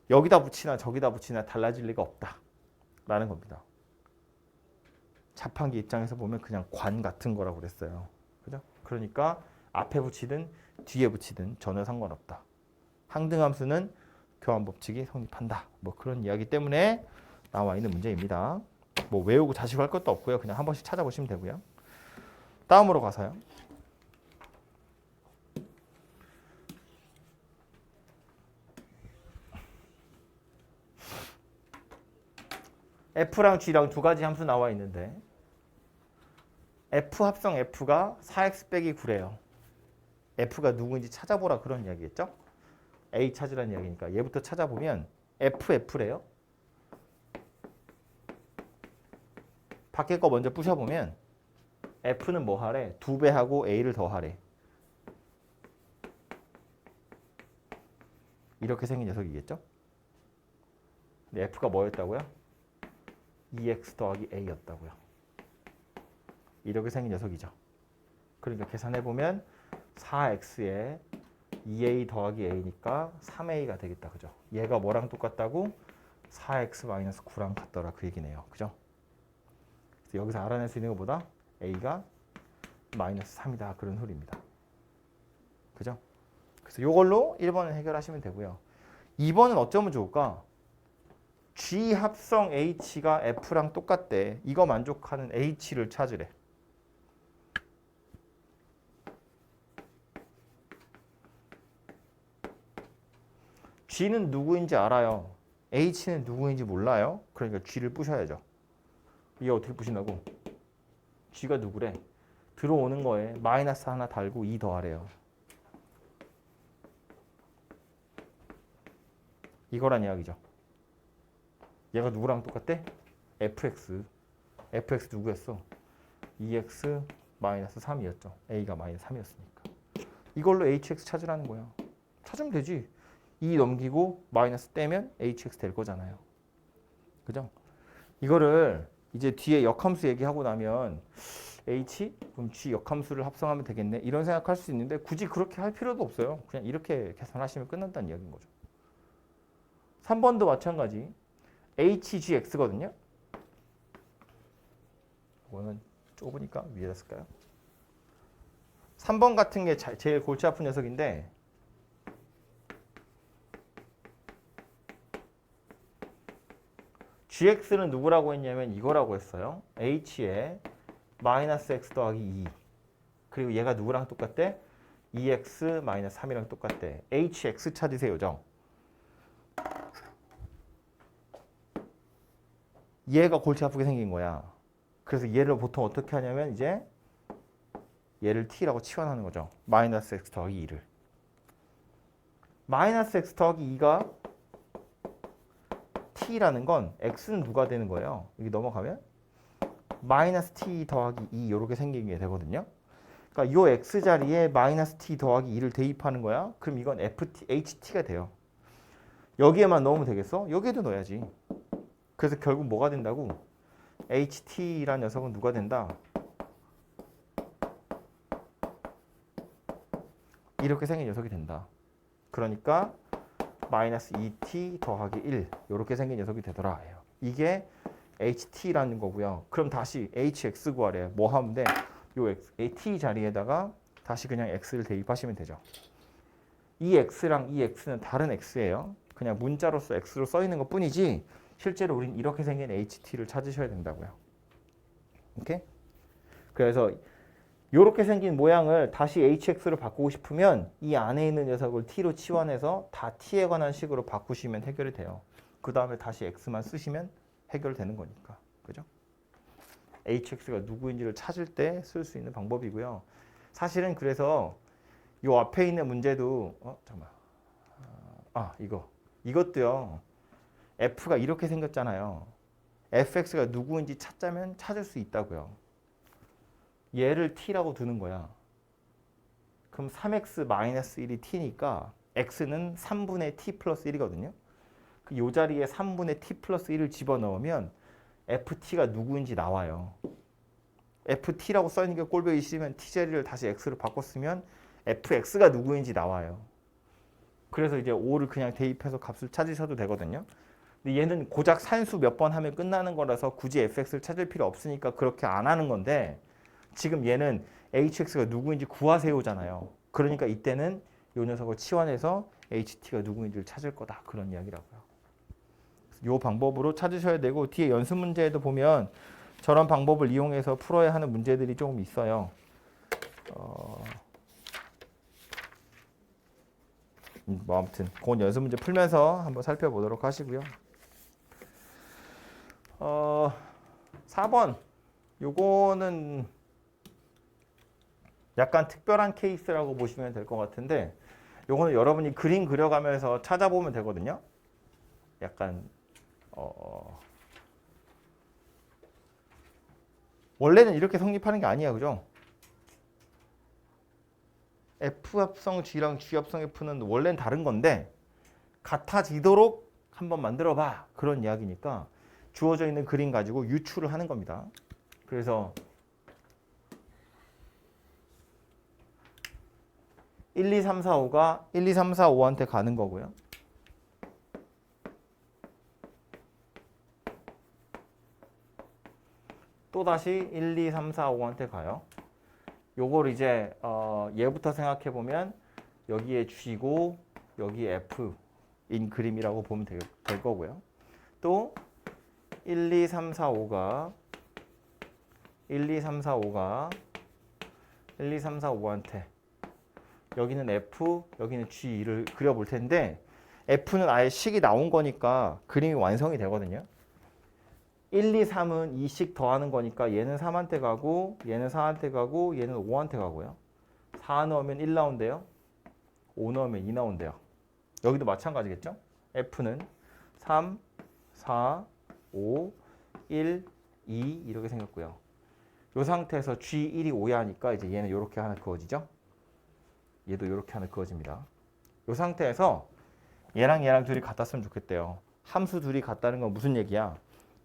여기다 붙이나 저기다 붙이나 달라질 리가 없다라는 겁니다. 자판기 입장에서 보면 그냥 관 같은 거라고 그랬어요. 그죠? 그러니까 앞에 붙이든 뒤에 붙이든 전혀 상관없다. 항등함수는 교환 법칙이 성립한다. 뭐 그런 이야기 때문에 나와 있는 문제입니다. 뭐 외우고 자시고 할 것도 없고요. 그냥 한 번씩 찾아보시면 되고요. 다음으로 가서요. F랑 G랑 두 가지 함수 나와 있는데 F 합성 F가 4x 빼기 9래요. F가 누구인지 찾아보라 그런 이야기겠죠? A 찾으라는 이야기니까 얘부터 찾아보면 F래요. 밖에 거 먼저 부셔보면 F는 뭐 하래? 2배하고 A를 더하래. 이렇게 생긴 녀석이겠죠? 근데 F가 뭐였다고요? 2x 더하기 A였다고요. 이렇게 생긴 녀석이죠. 그러니까 계산해보면 4x에 2a 더하기 a니까 3a가 되겠다. 그죠? 얘가 뭐랑 똑같다고? 4x-9랑 같더라. 그 얘기네요. 그죠? 그래서 여기서 알아낼 수 있는 것보다 a가 마이너스 3이다. 그런 소리입니다. 그죠? 그래서 이걸로 1번을 해결하시면 되고요. 2번은 어쩌면 좋을까? G 합성 H가 F랑 똑같대. 이거 만족하는 H를 찾으래. G는 누구인지 알아요. H는 누구인지 몰라요. 그러니까 G를 부셔야죠. 이게 어떻게 부신다고? G가 누구래? 들어오는 거에 마이너스 하나 달고 2 더하래요. 이거란 이야기죠. 얘가 누구랑 똑같대? fx. fx 누구였어? 2x 마이너스 3이었죠. a가 마이너스 3이었으니까. 이걸로 hx 찾으라는 거야. 찾으면 되지. 2 넘기고 마이너스 떼면 hx 될 거잖아요. 그죠? 이거를 이제 뒤에 역함수 얘기하고 나면 h? 그럼 g 역함수를 합성하면 되겠네. 이런 생각할 수 있는데 굳이 그렇게 할 필요도 없어요. 그냥 이렇게 계산하시면 끝난다는 이야기인 거죠. 3번도 마찬가지. hgx거든요. 이거는 좁으니까 위에다 쓸까요? 3번 같은 게 제일 골치 아픈 녀석인데 gx는 누구라고 했냐면 이거라고 했어요. h에 마이너스 x 더하기 2 그리고 얘가 누구랑 똑같대? 2x 마이너스 3이랑 똑같대. hx 찾으세요. 죠 얘가 골치 아프게 생긴 거야. 그래서 얘를 보통 어떻게 하냐면 이제 얘를 t라고 치환하는 거죠. 마이너스 x 더하기 2를. 마이너스 x 더하기 2가 t라는 건 x는 누가 되는 거예요. 여기 넘어가면 마이너스 t 더하기 2 이렇게 생기게 되거든요. 그러니까 이 x 자리에 마이너스 t 더하기 2를 대입하는 거야. 그럼 이건 ht가 돼요. 여기에만 넣으면 되겠어? 여기에도 넣어야지. 그래서 결국 뭐가 된다고? ht라는 녀석은 누가 된다? 이렇게 생긴 녀석이 된다. 그러니까 마이너스 2t 더하기 1 이렇게 생긴 녀석이 되더라. 이게 ht라는 거고요. 그럼 다시 hx 구하래. 뭐 하면 돼? 요 t 자리에다가 다시 그냥 x를 대입하시면 되죠. 이 x랑 이 x는 다른 x예요. 그냥 문자로서 x로 써 있는 것 뿐이지 실제로 우린 이렇게 생긴 ht를 찾으셔야 된다고요. 오케이? 그래서 이렇게 생긴 모양을 다시 hx로 바꾸고 싶으면 이 안에 있는 녀석을 t로 치환해서 다 t에 관한 식으로 바꾸시면 해결이 돼요. 그 다음에 다시 x만 쓰시면 해결되는 거니까. 그죠? hx가 누구인지를 찾을 때 쓸 수 있는 방법이고요. 사실은 그래서 이 앞에 있는 문제도 잠깐만. 이것도요. f가 이렇게 생겼잖아요. fx가 누구인지 찾자면 찾을 수 있다고요. 얘를 t라고 두는 거야. 그럼 3x-1이 t니까 x는 3분의 t 플러스 1이거든요. 이 자리에 3분의 t 플러스 1을 집어넣으면 ft가 누구인지 나와요. ft라고 써있는 게 꼴보기 싫으면 t 자리를 다시 x로 바꿨으면 fx가 누구인지 나와요. 그래서 이제 5를 그냥 대입해서 값을 찾으셔도 되거든요. 근데 얘는 고작 산수 몇 번 하면 끝나는 거라서 굳이 fx를 찾을 필요 없으니까 그렇게 안 하는 건데 지금 얘는 hx가 누구인지 구하세요잖아요. 그러니까 이때는 이 녀석을 치환해서 HT가 누구인지를 찾을 거다. 그런 이야기라고요. 이 방법으로 찾으셔야 되고 뒤에 연습 문제에도 보면 저런 방법을 이용해서 풀어야 하는 문제들이 조금 있어요. 뭐 아무튼 그건 연습 문제 풀면서 한번 살펴보도록 하시고요. 4번 요거는 약간 특별한 케이스라고 보시면 될 것 같은데 요거는 여러분이 그림 그려가면서 찾아보면 되거든요. 약간 원래는 이렇게 성립하는 게 아니야, 그죠? F 합성 G랑 G 합성 F는 원래는 다른 건데 같아지도록 한번 만들어봐 그런 이야기니까 주어져 있는 그림 가지고 유추를 하는 겁니다. 그래서 1, 2, 3, 4, 5가 1, 2, 3, 4, 5한테 가는 거고요. 또다시 1, 2, 3, 4, 5한테 가요. 요걸 이제 얘부터 생각해 보면 여기에 G고 여기에 F인 그림이라고 보면 될 거고요. 또 1, 2, 3, 4, 5가 1, 2, 3, 4, 5가 1, 2, 3, 4, 5한테 여기는 F, 여기는 G를 그려볼 텐데 F는 아예 식이 나온 거니까 그림이 완성이 되거든요. 1, 2, 3은 2씩 더하는 거니까 얘는 3한테 가고 얘는 4한테 가고 얘는 5한테 가고요. 4 넣으면 1 나온대요. 5 넣으면 2 나온대요. 여기도 마찬가지겠죠? F는 3, 4, 5, 1, 2 이렇게 생겼고요. 이 상태에서 G1이 5야 하니까 이제 얘는 이렇게 하나 그어지죠? 얘도 이렇게 하나 그어집니다. 이 상태에서 얘랑 둘이 같았으면 좋겠대요. 함수 둘이 같다는 건 무슨 얘기야?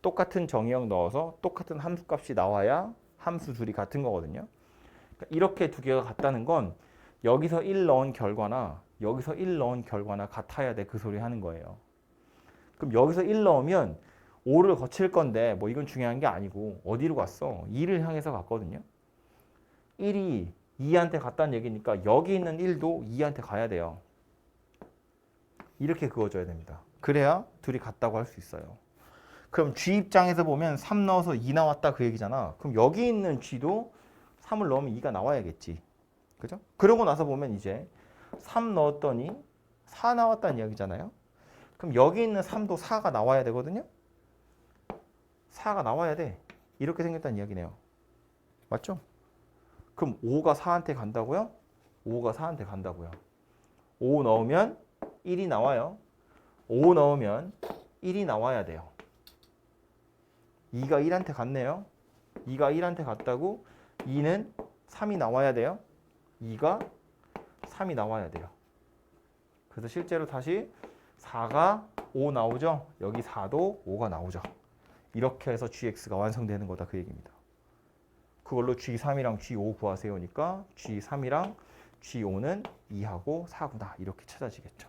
똑같은 정의역 넣어서 똑같은 함수값이 나와야 함수 둘이 같은 거거든요. 그러니까 이렇게 두 개가 같다는 건 여기서 1 넣은 결과나 여기서 1 넣은 결과나 같아야 돼. 그 소리 하는 거예요. 그럼 여기서 1 넣으면 5를 거칠 건데 뭐 이건 중요한 게 아니고 어디로 갔어? 2를 향해서 갔거든요. 1이 2한테 갔다는 얘기니까 여기 있는 1도 2한테 가야 돼요. 이렇게 그어줘야 됩니다. 그래야 둘이 같다고 할 수 있어요. 그럼 G 입장에서 보면 3 넣어서 2 나왔다 그 얘기잖아. 그럼 여기 있는 G도 3을 넣으면 2가 나와야겠지. 그죠? 그러고 나서 보면 이제 3 넣었더니 4 나왔다는 이야기잖아요. 그럼 여기 있는 3도 4가 나와야 되거든요. 4가 나와야 돼. 이렇게 생겼다는 이야기네요. 맞죠? 그럼 5가 4한테 간다고요? 5가 4한테 간다고요. 5 넣으면 1이 나와요. 5 넣으면 1이 나와야 돼요. 2가 1한테 갔네요. 2가 1한테 갔다고 2는 3이 나와야 돼요. 2가 3이 나와야 돼요. 그래서 실제로 다시 4가 5 나오죠. 여기 4도 5가 나오죠. 이렇게 해서 GX가 완성되는 거다 그 얘기입니다. 그걸로 G3이랑 G5 구하세요니까 G3이랑 G5는 2하고 4구나 이렇게 찾아지겠죠.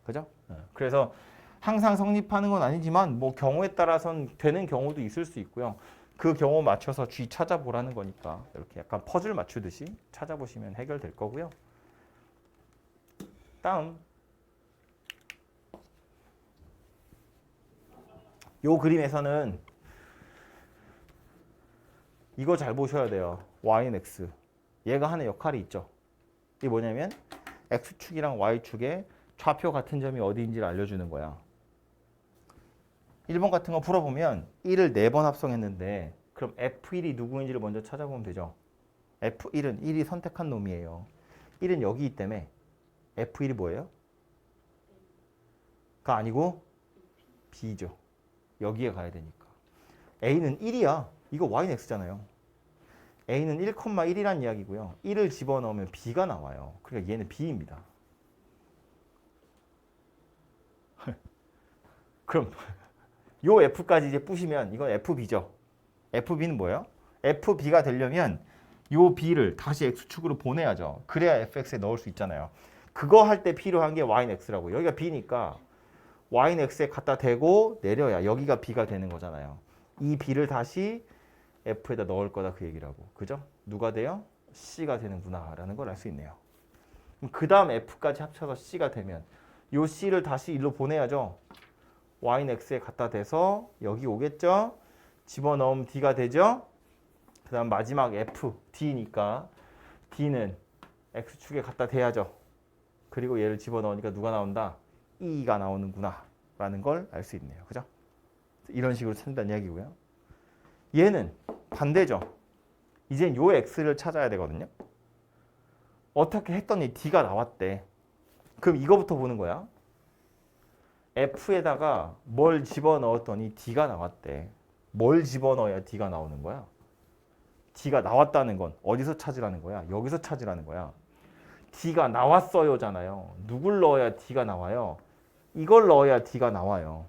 그죠? 그래서 항상 성립하는 건 아니지만 뭐 경우에 따라서는 되는 경우도 있을 수 있고요. 그 경우 맞춰서 G 찾아보라는 거니까 이렇게 약간 퍼즐 맞추듯이 찾아보시면 해결될 거고요. 다음 요 그림에서는 이거 잘 보셔야 돼요. Y는 X. 얘가 하는 역할이 있죠. 이게 뭐냐면 X축이랑 Y축의 좌표 같은 점이 어디인지를 알려주는 거야. 1번 같은 거 풀어보면 1을 4번 합성했는데 그럼 F1이 누구인지를 먼저 찾아보면 되죠. F1은 1이 선택한 놈이에요. 1은 여기 있기 때문에 F1이 뭐예요? 가 아니고 B죠. 여기에 가야 되니까. A는 1이야. 이거 Y는 X잖아요. A는 1,1이란 이야기고요. 1을 집어넣으면 B가 나와요. 그러니까 얘는 B입니다. 그럼 요 F까지 이제 뿌시면 이건 FB죠. FB는 뭐예요? FB가 되려면 요 B를 다시 X축으로 보내야죠. 그래야 FX에 넣을 수 있잖아요. 그거 할 때 필요한 게 Y는 X라고. 여기가 B니까 Y는 X에 갖다 대고 내려야 여기가 B가 되는 거잖아요. 이 B를 다시 F에다 넣을 거다 그 얘기라고. 그죠? 누가 돼요? C가 되는구나 라는 걸 알 수 있네요. 그 다음 f까지 합쳐서 c가 되면 요 c를 다시 일로 보내야죠. y는 x에 갖다 대서 여기 오겠죠. 집어넣으면 d가 되죠. 그 다음 마지막 f, d니까 d는 x축에 갖다 대야죠. 그리고 얘를 집어넣으니까 누가 나온다? 2가 나오는구나 라는 걸 알 수 있네요. 그죠? 이런 식으로 찾는다는 이야기고요. 얘는 반대죠. 이젠 요 x를 찾아야 되거든요. 어떻게 했더니 d가 나왔대. 그럼 이거부터 보는 거야. f에다가 뭘 집어넣었더니 d가 나왔대. 뭘 집어넣어야 d가 나오는 거야? d가 나왔다는 건 어디서 찾으라는 거야? 여기서 찾으라는 거야. d가 나왔어요잖아요. 누굴 넣어야 d가 나와요? 이걸 넣어야 d가 나와요.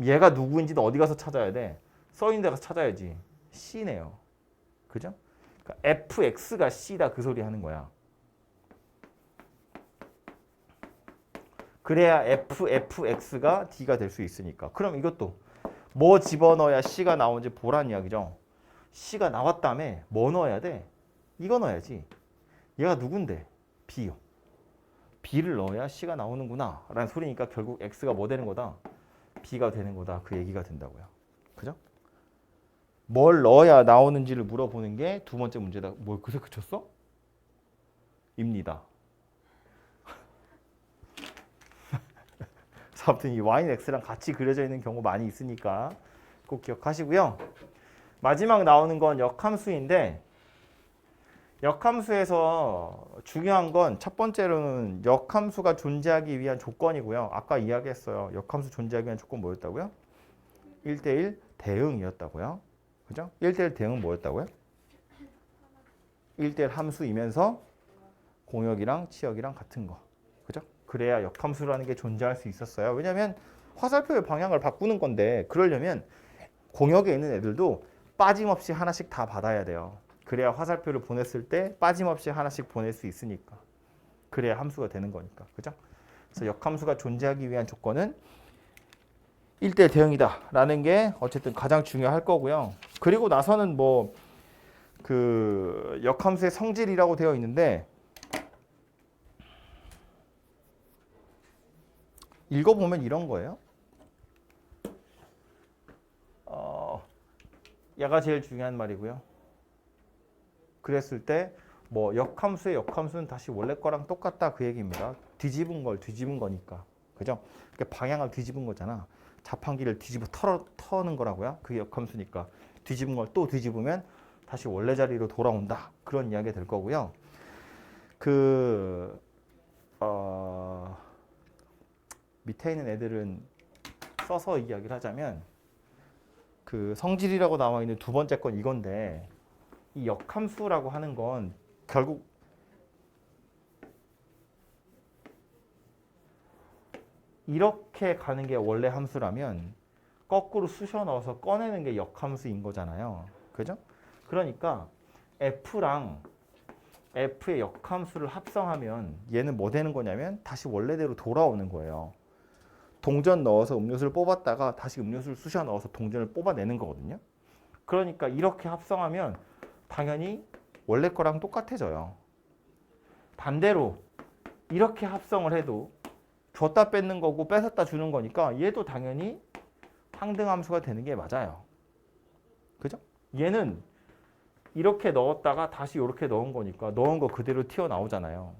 얘가 누구인지는 어디 가서 찾아야 돼? 써있는 데 가서 찾아야지. c네요. 그죠? 그러니까 fx가 c다 그 소리 하는 거야. 그래야 fx가 d가 될 수 있으니까. 그럼 이것도 뭐 집어넣어야 c가 나오는지 보란 이야기죠. c가 나왔다며 뭐 넣어야 돼? 이거 넣어야지. 얘가 누군데? b요. b를 넣어야 c가 나오는구나 라는 소리니까 결국 x가 뭐 되는 거다? b가 되는 거다. 그 얘기가 된다고요. 그죠? 뭘 넣어야 나오는지를 물어보는 게 두 번째 문제다. 뭘 그새 그쳤어? 입니다. 아무튼 이 y는 x랑 같이 그려져 있는 경우 많이 있으니까 꼭 기억하시고요. 마지막 나오는 건 역함수인데 역함수에서 중요한 건 첫 번째로는 역함수가 존재하기 위한 조건이고요. 아까 이야기했어요. 역함수 존재하기 위한 조건 뭐였다고요? 1대1 대응이었다고요. 그죠? 1대1 대응은 뭐였다고요? 1대1 함수이면서 공역이랑 치역이랑 같은 거. 그죠? 그래야 역함수라는 게 존재할 수 있었어요. 왜냐하면 화살표의 방향을 바꾸는 건데 그러려면 공역에 있는 애들도 빠짐없이 하나씩 다 받아야 돼요. 그래야 화살표를 보냈을 때 빠짐없이 하나씩 보낼 수 있으니까. 그래야 함수가 되는 거니까. 그죠? 그래서 역함수가 존재하기 위한 조건은 1대 대응이다 라는 게 어쨌든 가장 중요할 거고요. 그리고 나서는 뭐 그 역함수의 성질이라고 되어 있는데 읽어보면 이런 거예요. 얘가 제일 중요한 말이고요. 그랬을 때 뭐 역함수의 역함수는 다시 원래 거랑 똑같다 그 얘기입니다. 뒤집은 걸 뒤집은 거니까. 그죠? 그러니까 방향을 뒤집은 거잖아. 자판기를 뒤집어 터는 거라고요. 그게 역함수니까. 뒤집은 걸 또 뒤집으면 다시 원래 자리로 돌아온다. 그런 이야기가 될 거고요. 밑에 있는 애들은 써서 이야기를 하자면 그 성질이라고 나와 있는 두 번째 건 이건데 이 역함수라고 하는 건 결국 이렇게 가는 게 원래 함수라면 거꾸로 쑤셔 넣어서 꺼내는 게 역함수인 거잖아요. 그죠? 그러니까 f랑 f의 역함수를 합성하면 얘는 뭐 되는 거냐면 다시 원래대로 돌아오는 거예요. 동전 넣어서 음료수를 뽑았다가 다시 음료수를 쑤셔 넣어서 동전을 뽑아내는 거거든요. 그러니까 이렇게 합성하면 당연히 원래 거랑 똑같아져요. 반대로 이렇게 합성을 해도 줬다 뺏는 거고 뺏었다 주는 거니까 얘도 당연히 항등함수가 되는 게 맞아요. 그죠? 얘는 이렇게 넣었다가 다시 이렇게 넣은 거니까 넣은 거 그대로 튀어나오잖아요.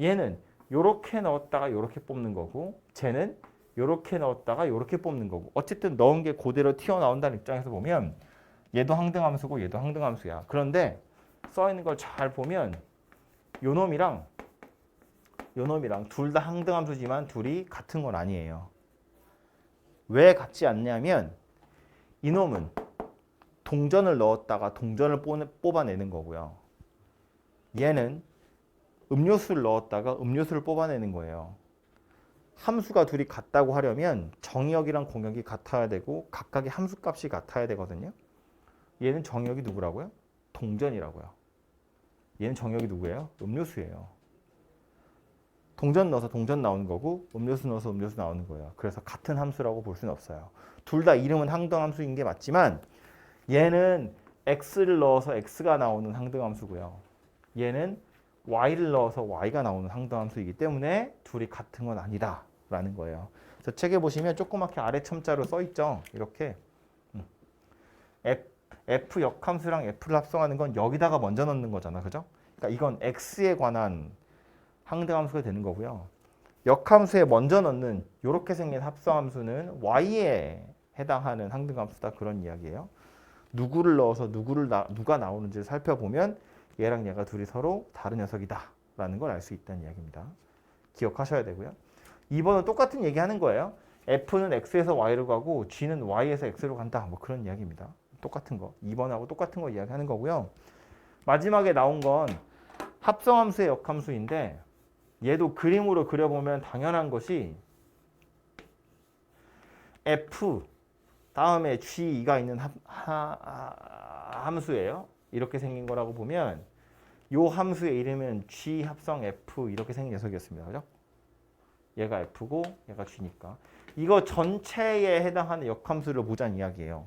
얘는 이렇게 넣었다가 이렇게 뽑는 거고 쟤는 이렇게 넣었다가 이렇게 뽑는 거고 어쨌든 넣은 게 그대로 튀어나온다는 입장에서 보면 얘도 항등함수고 얘도 항등함수야. 그런데 써있는 걸 잘 보면 요놈이랑 둘 다 항등함수지만 둘이 같은 건 아니에요. 왜 같지 않냐면 이놈은 동전을 넣었다가 동전을 뽑아내는 거고요. 얘는 음료수를 넣었다가 음료수를 뽑아내는 거예요. 함수가 둘이 같다고 하려면 정의역이랑 공역이 같아야 되고 각각의 함수값이 같아야 되거든요. 얘는 정의역이 누구라고요? 동전이라고요. 얘는 정의역이 누구예요? 음료수예요. 동전 넣어서 동전 나오는 거고 음료수 넣어서 음료수 나오는 거예요. 그래서 같은 함수라고 볼 수는 없어요. 둘 다 이름은 항등함수인 게 맞지만 얘는 x를 넣어서 x가 나오는 항등함수고요. 얘는 y를 넣어서 y가 나오는 항등함수이기 때문에 둘이 같은 건 아니다라는 거예요. 그래서 책에 보시면 조그맣게 아래 첨자로 써 있죠. 이렇게 f 역함수랑 f를 합성하는 건 여기다가 먼저 넣는 거잖아, 그죠? 그러니까 이건 x에 관한 항등함수가 되는 거고요. 역함수에 먼저 넣는 이렇게 생긴 합성함수는 y에 해당하는 항등함수다 그런 이야기예요. 누구를 넣어서 누가 나오는지를 살펴보면 얘랑 얘가 둘이 서로 다른 녀석이다 라는 걸 알 수 있다는 이야기입니다. 기억하셔야 되고요. 2번은 똑같은 얘기 하는 거예요. f는 x에서 y로 가고 g는 y에서 x로 간다. 뭐 그런 이야기입니다. 똑같은 거. 2번하고 똑같은 거 이야기하는 거고요. 마지막에 나온 건 합성함수의 역함수인데 얘도 그림으로 그려보면 당연한 것이 f 다음에 g가 있는 함수예요. 이렇게 생긴 거라고 보면 요 함수의 이름은 g 합성 f 이렇게 생긴 녀석이었습니다. 그죠? 얘가 f고 얘가 g니까 이거 전체에 해당하는 역함수를 보자는 이야기예요.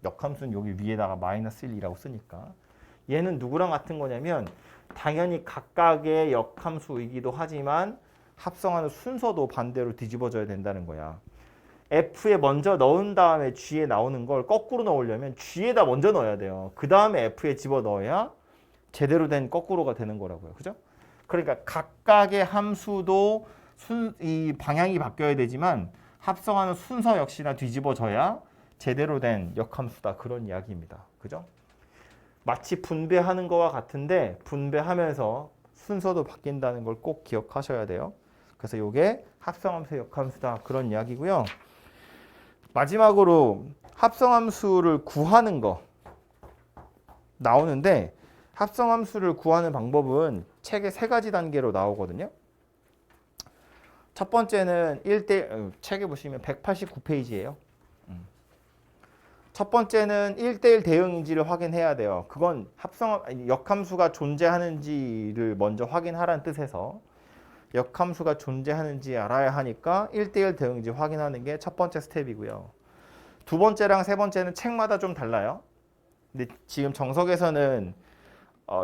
역함수는 여기 위에다가 마이너스 1이라고 쓰니까 얘는 누구랑 같은 거냐면 당연히 각각의 역함수이기도 하지만 합성하는 순서도 반대로 뒤집어져야 된다는 거야. F에 먼저 넣은 다음에 G에 나오는 걸 거꾸로 넣으려면 G에다 먼저 넣어야 돼요. 그 다음에 F에 집어 넣어야 제대로 된 거꾸로가 되는 거라고요. 그죠? 그러니까 각각의 함수도 이 방향이 바뀌어야 되지만 합성하는 순서 역시나 뒤집어져야 제대로 된 역함수다. 그런 이야기입니다. 그죠? 마치 분배하는 거와 같은데 분배하면서 순서도 바뀐다는 걸 꼭 기억하셔야 돼요. 그래서 이게 합성함수의 역함수다. 그런 이야기고요. 마지막으로 합성함수를 구하는 거 나오는데 합성함수를 구하는 방법은 책에 3가지 단계로 나오거든요. 첫 번째는 책에 보시면 189페이지예요. 첫 번째는 1대1 대응인지를 확인해야 돼요. 그건 역함수가 존재하는지를 먼저 확인하라는 뜻에서 역함수가 존재하는지 알아야 하니까 1대1 대응인지 확인하는 게 첫 번째 스텝이고요. 두 번째랑 세 번째는 책마다 좀 달라요. 근데 지금 정석에서는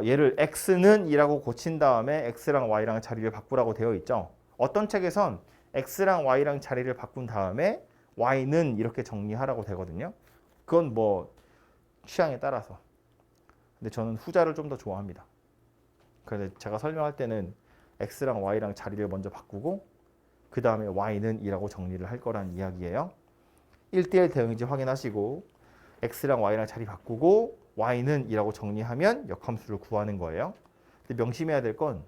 얘를 x는 이라고 고친 다음에 x랑 y랑 자리를 바꾸라고 되어 있죠. 어떤 책에선 x랑 y랑 자리를 바꾼 다음에 y는 이렇게 정리하라고 되거든요. 그건 뭐 취향에 따라서. 근데 저는 후자를 좀 더 좋아합니다. 그래서 제가 설명할 때는 x랑 y랑 자리를 먼저 바꾸고 그 다음에 y는 이라고 정리를 할 거란 이야기예요. 1대1 대응인지 확인하시고 x랑 y랑 자리 바꾸고 y는 이라고 정리하면 역함수를 구하는 거예요. 근데 명심해야 될 건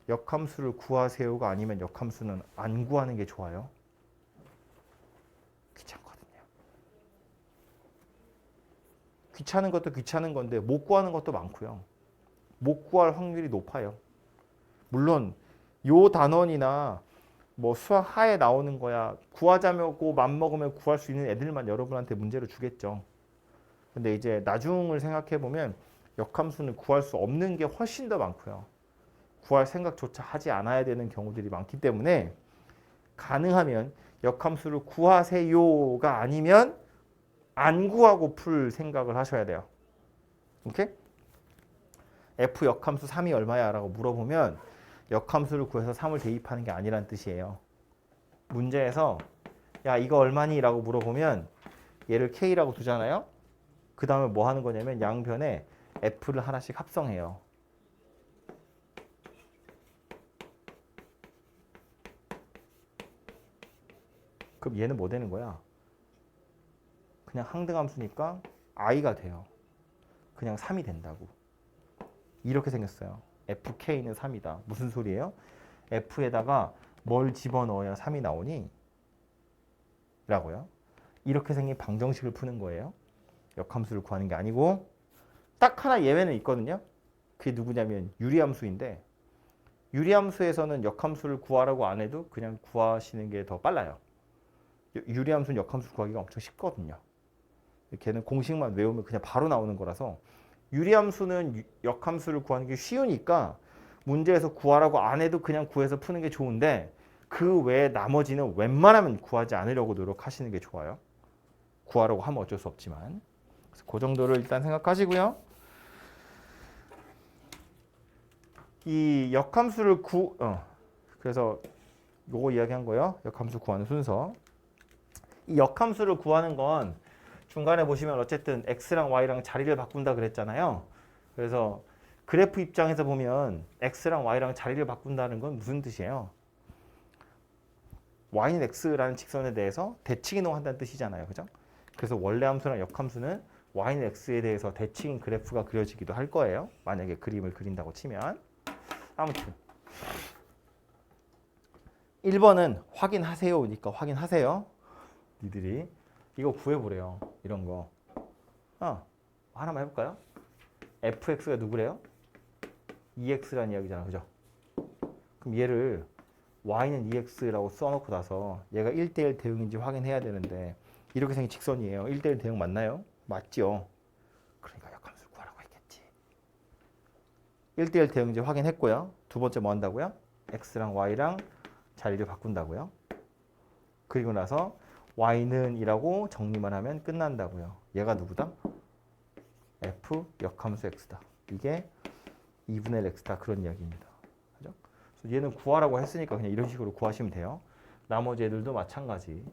역함수를 구하세요가 아니면 역함수는 안 구하는 게 좋아요. 귀찮거든요. 귀찮은 것도 귀찮은 건데 못 구하는 것도 많고요. 못 구할 확률이 높아요. 물론 요 단원이나 뭐 수학 하에 나오는 거야 구하자고 맘먹으면 구할 수 있는 애들만 여러분한테 문제를 주겠죠. 근데 이제 나중을 생각해 보면 역함수는 구할 수 없는 게 훨씬 더 많고요. 구할 생각조차 하지 않아야 되는 경우들이 많기 때문에 가능하면 역함수를 구하세요가 아니면 안 구하고 풀 생각을 하셔야 돼요. 오케이? F 역함수 3이 얼마야? 라고 물어보면 역함수를 구해서 3을 대입하는 게 아니란 뜻이에요. 문제에서 야 이거 얼마니? 라고 물어보면 얘를 K라고 두잖아요. 그 다음에 뭐 하는 거냐면 양변에 F를 하나씩 합성해요. 그럼 얘는 뭐 되는 거야? 그냥 항등함수니까 i가 돼요. 그냥 3이 된다고. 이렇게 생겼어요. FK는 3이다. 무슨 소리예요? F에다가 뭘 집어넣어야 3이 나오니? 라고요. 이렇게 생긴 방정식을 푸는 거예요. 역함수를 구하는 게 아니고 딱 하나 예외는 있거든요. 그게 누구냐면 유리함수인데 유리함수에서는 역함수를 구하라고 안 해도 그냥 구하시는 게 더 빨라요. 유리함수는 역함수 구하기가 엄청 쉽거든요. 걔는 공식만 외우면 그냥 바로 나오는 거라서 유리함수는 역함수를 구하는 게 쉬우니까 문제에서 구하라고 안 해도 그냥 구해서 푸는 게 좋은데 그 외에 나머지는 웬만하면 구하지 않으려고 노력하시는 게 좋아요. 구하라고 하면 어쩔 수 없지만. 그래서 그 정도를 일단 생각하시고요. 이 그래서 요거 이야기한 거예요. 역함수 구하는 순서. 이 역함수를 구하는 건 중간에 보시면 어쨌든 x랑 y랑 자리를 바꾼다 그랬잖아요. 그래서 그래프 입장에서 보면 x랑 y랑 자리를 바꾼다는 건 무슨 뜻이에요? y는 x라는 직선에 대해서 대칭 이동한다는 뜻이잖아요. 그죠? 그래서 원래 함수랑 역함수는 y는 x에 대해서 대칭 그래프가 그려지기도 할 거예요. 만약에 그림을 그린다고 치면. 아무튼 1번은 확인하세요니까 확인하세요. 니들이 이거 구해보래요. 이런 거. 하나만 해볼까요? fx가 누구래요? ex라는 이야기잖아. 그죠? 그럼 얘를 y는 ex라고 써놓고 나서 얘가 1대1 대응인지 확인해야 되는데 이렇게 생긴 직선이에요. 1대1 대응 맞나요? 맞죠? 그러니까 역함수를 구하라고 했겠지. 1대1 대응인지 확인했고요. 두 번째 뭐 한다고요? x랑 y랑 자리를 바꾼다고요. 그리고 나서 y는 이라고 정리만 하면 끝난다고요. 얘가 누구다? f 역함수 x다. 이게 2분의 1 x다. 그런 이야기입니다. 그죠? 그래서 얘는 구하라고 했으니까 그냥 이런 식으로 구하시면 돼요. 나머지 애들도 마찬가지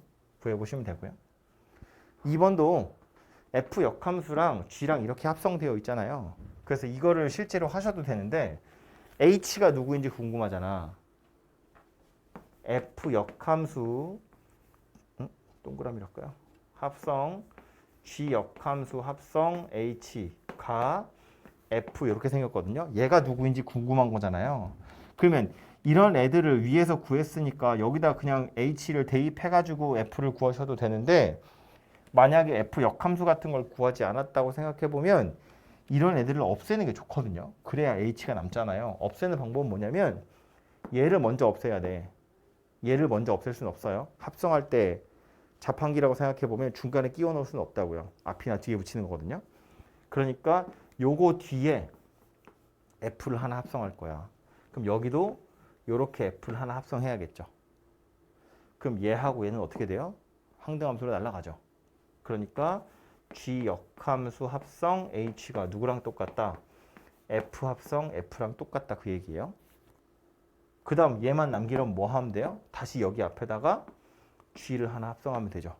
구해보시면 되고요. 2번도 f 역함수랑 g랑 이렇게 합성되어 있잖아요. 그래서 이거를 실제로 하셔도 되는데 h가 누구인지 궁금하잖아. f 역함수 동그라미랄까요? 합성 g 역함수 합성 h가 f 이렇게 생겼거든요. 얘가 누구인지 궁금한 거잖아요. 그러면 이런 애들을 위에서 구했으니까 여기다 그냥 h를 대입해가지고 f를 구하셔도 되는데 만약에 f 역함수 같은 걸 구하지 않았다고 생각해보면 이런 애들을 없애는 게 좋거든요. 그래야 h가 남잖아요. 없애는 방법은 뭐냐면 얘를 먼저 없애야 돼. 얘를 먼저 없앨 수는 없어요. 합성할 때 자판기라고 생각해보면 중간에 끼워 넣을 수는 없다고요. 앞이나 뒤에 붙이는 거거든요. 그러니까 요거 뒤에 f를 하나 합성할 거야. 그럼 여기도 요렇게 f를 하나 합성해야겠죠. 그럼 얘하고 얘는 어떻게 돼요? 항등함수로 날아가죠. 그러니까 g 역함수 합성 h가 누구랑 똑같다? f 합성 f랑 똑같다 그 얘기예요. 그 다음 얘만 남기려면 뭐 하면 돼요? 다시 여기 앞에다가 g를 하나 합성하면 되죠.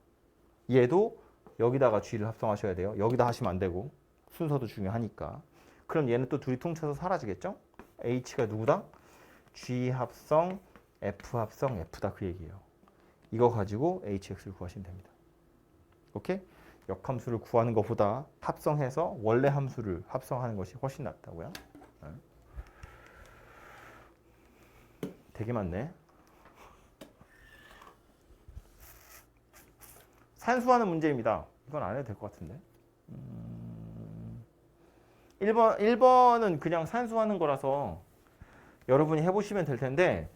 얘도 여기다가 g를 합성하셔야 돼요. 여기다 하시면 안 되고 순서도 중요하니까. 그럼 얘는 또 둘이 통째서 사라지겠죠? h가 누구다? g 합성 f 합성 f다 그 얘기예요. 이거 가지고 hx를 구하시면 됩니다. 오케이? 역함수를 구하는 것보다 합성해서 원래 함수를 합성하는 것이 훨씬 낫다고요. 되게 많네. 산수하는 문제입니다. 이건 안 해도 될 것 같은데. 1번은 그냥 산수하는 거라서 여러분이 해보시면 될 텐데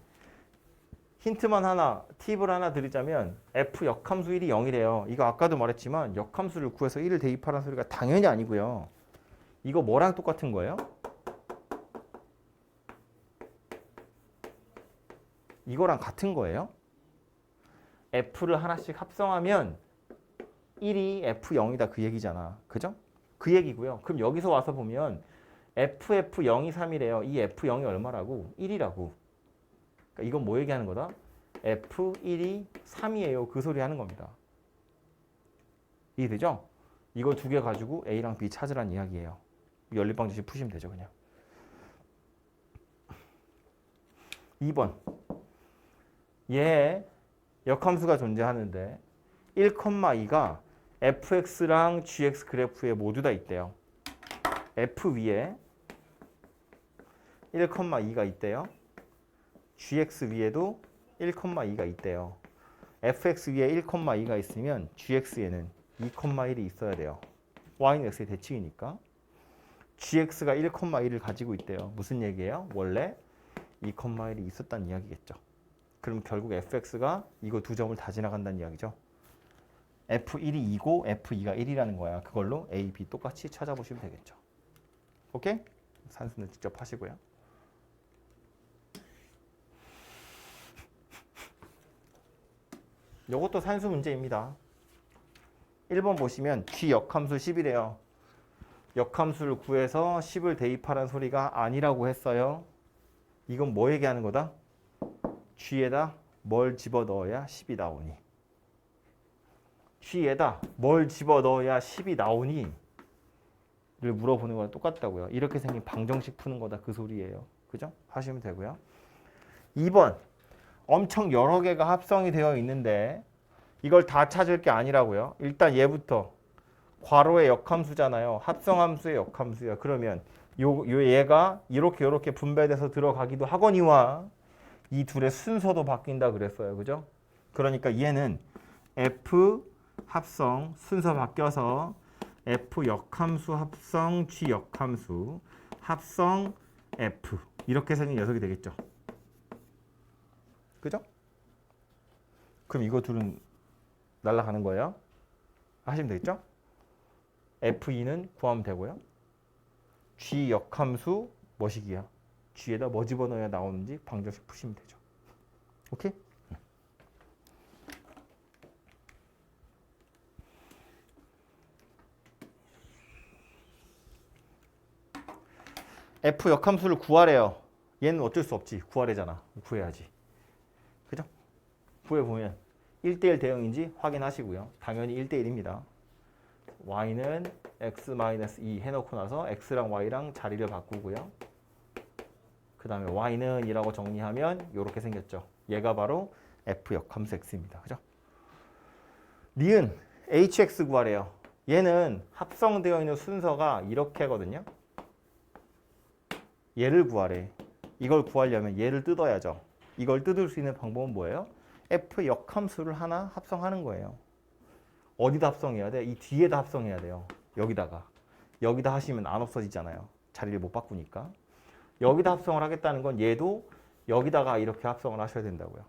힌트만 하나, 팁을 하나 드리자면 f 역함수 1이 0이래요. 이거 아까도 말했지만 역함수를 구해서 1을 대입하라는 소리가 당연히 아니고요. 이거 뭐랑 똑같은 거예요? 이거랑 같은 거예요. f를 하나씩 합성하면 1이 f0이다 그 얘기잖아. 그죠? 그 얘기고요. 그럼 여기서 와서 보면 f0이 3이래요. 이 f0이 얼마라고? 1이라고. 그러니까 이건 뭐 얘기하는 거다? f1이 3이에요. 그 소리 하는 겁니다. 이해되죠? 이거 두 개 가지고 a랑 b 찾으란 이야기예요. 연립방정식 푸시면 되죠. 그냥. 2번. 얘 역함수가 존재하는데 1,2가 fx랑 gx 그래프에 모두 다 있대요. f 위에 1,2가 있대요. gx 위에도 1,2가 있대요. fx 위에 1,2가 있으면 gx에는 2,1이 있어야 돼요. y는 x의 대칭이니까. gx가 1,1을 가지고 있대요. 무슨 얘기예요? 원래 2,1이 있었다는 이야기겠죠. 그럼 결국 fx가 이거 두 점을 다 지나간다는 이야기죠. f1이 2고 f2가 1이라는 거야. 그걸로 a, b 똑같이 찾아보시면 되겠죠. 오케이? 산수는 직접 하시고요. 이것도 산수 문제입니다. 1번 보시면 g 역함수 10이래요. 역함수를 구해서 10을 대입하라는 소리가 아니라고 했어요. 이건 뭐 얘기하는 거다? G에다 뭘 집어넣어야 10이 나오니? G에다 뭘 집어넣어야 10이 나오니? 를 물어보는 거랑 똑같다고요. 이렇게 생긴 방정식 푸는 거다 그 소리예요. 그죠? 하시면 되고요. 2번. 엄청 여러 개가 합성이 되어 있는데 이걸 다 찾을 게 아니라고요. 일단 얘부터 괄호의 역함수잖아요. 합성함수의 역함수야. 그러면 요 얘가 이렇게 분배돼서 들어가기도 하거니와 이 둘의 순서도 바뀐다 그랬어요. 그죠? 그러니까 얘는 F 합성 순서 바뀌어서 F 역함수 합성 G 역함수 합성 F 이렇게 생긴 녀석이 되겠죠. 그죠? 그럼 이거 둘은 날아가는 거예요. 하시면 되겠죠? F2는 구하면 되고요. G 역함수 뭐식이야? G에다 뭐 집어넣어야 나오는지 방정식 푸시면 되죠. 오케이? F 역함수를 구하래요. 얘는 어쩔 수 없지. 구하래잖아. 구해야지. 그죠? 구해보면 1대1 대응인지 확인하시고요. 당연히 1대1입니다. y는 x-2 해놓고 나서 x랑 y랑 자리를 바꾸고요. 그 다음에 y는 이라고 정리하면 이렇게 생겼죠. 얘가 바로 f 역함수 x입니다. 그죠? 니은 hx 구하래요. 얘는 합성되어 있는 순서가 이렇게거든요. 얘를 구하래. 이걸 구하려면 얘를 뜯어야죠. 이걸 뜯을 수 있는 방법은 뭐예요? f 역함수를 하나 합성하는 거예요. 어디다 합성해야 돼? 이 뒤에다 합성해야 돼요. 여기다가. 여기다 하시면 안 없어지잖아요. 자리를 못 바꾸니까. 여기다 합성을 하겠다는 건 얘도 여기다가 이렇게 합성을 하셔야 된다고요.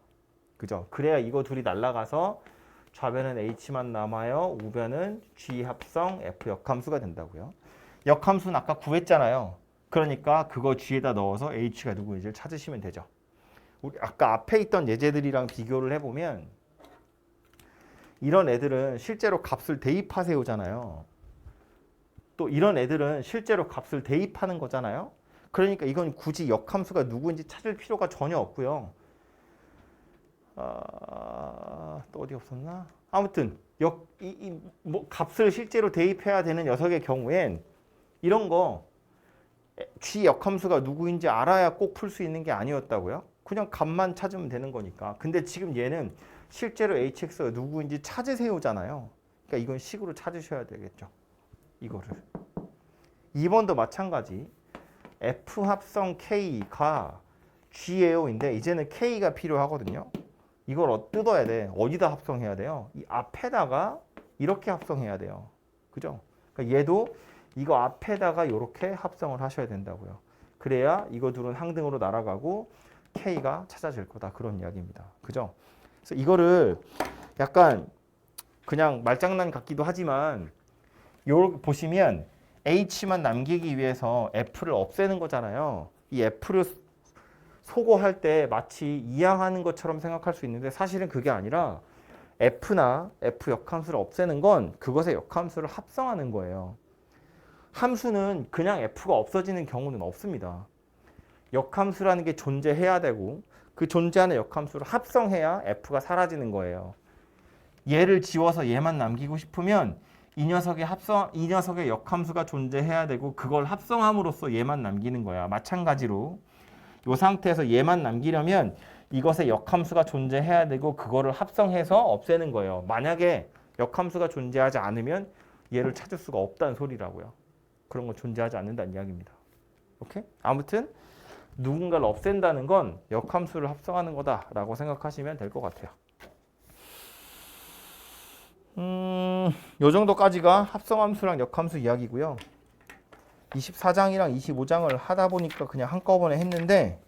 그죠? 그래야 이거 둘이 날아가서 좌변은 h만 남아요. 우변은 g 합성 f 역함수가 된다고요. 역함수는 아까 구했잖아요. 그러니까 그거 g에다 넣어서 h가 누구인지를 찾으시면 되죠. 우리 아까 앞에 있던 예제들이랑 비교를 해보면 이런 애들은 실제로 값을 대입하세요잖아요. 또 이런 애들은 실제로 값을 대입하는 거잖아요. 그러니까 이건 굳이 역함수가 누구인지 찾을 필요가 전혀 없고요. 또 어디 없었나? 아무튼 뭐 값을 실제로 대입해야 되는 녀석의 경우엔 이런 거 G 역함수가 누구인지 알아야 꼭 풀 수 있는 게 아니었다고요? 그냥 값만 찾으면 되는 거니까. 근데 지금 얘는 실제로 hx가 누구인지 찾으세요잖아요. 그러니까 이건 식으로 찾으셔야 되겠죠. 이거를. 2번도 마찬가지. F 합성 K가 G예요인데 이제는 K가 필요하거든요. 이걸 뜯어야 돼. 어디다 합성해야 돼요? 이 앞에다가 이렇게 합성해야 돼요. 그죠? 그러니까 얘도 이거 앞에다가 이렇게 합성을 하셔야 된다고요. 그래야 이거 둘은 항등으로 날아가고 K가 찾아질 거다. 그런 이야기입니다. 그죠? 그래서 이거를 약간 그냥 말장난 같기도 하지만 요렇게 보시면 H만 남기기 위해서 F를 없애는 거잖아요. 이 F를 소거할 때 마치 이항하는 것처럼 생각할 수 있는데 사실은 그게 아니라 F나 F 역함수를 없애는 건 그것의 역함수를 합성하는 거예요. 함수는 그냥 F가 없어지는 경우는 없습니다. 역함수라는 게 존재해야 되고 그 존재하는 역함수를 합성해야 F가 사라지는 거예요. 얘를 지워서 얘만 남기고 싶으면 이 녀석의 역함수가 존재해야 되고 그걸 합성함으로써 얘만 남기는 거야. 마찬가지로 이 상태에서 얘만 남기려면 이것의 역함수가 존재해야 되고 그거를 합성해서 없애는 거예요. 만약에 역함수가 존재하지 않으면 얘를 찾을 수가 없다는 소리라고요. 그런 건 존재하지 않는다는 이야기입니다. 오케이? 아무튼 누군가를 없앤다는 건 역함수를 합성하는 거다라고 생각하시면 될 것 같아요. 요 정도까지가 합성함수랑 역함수 이야기고요. 24장이랑 25장을 하다 보니까 그냥 한꺼번에 했는데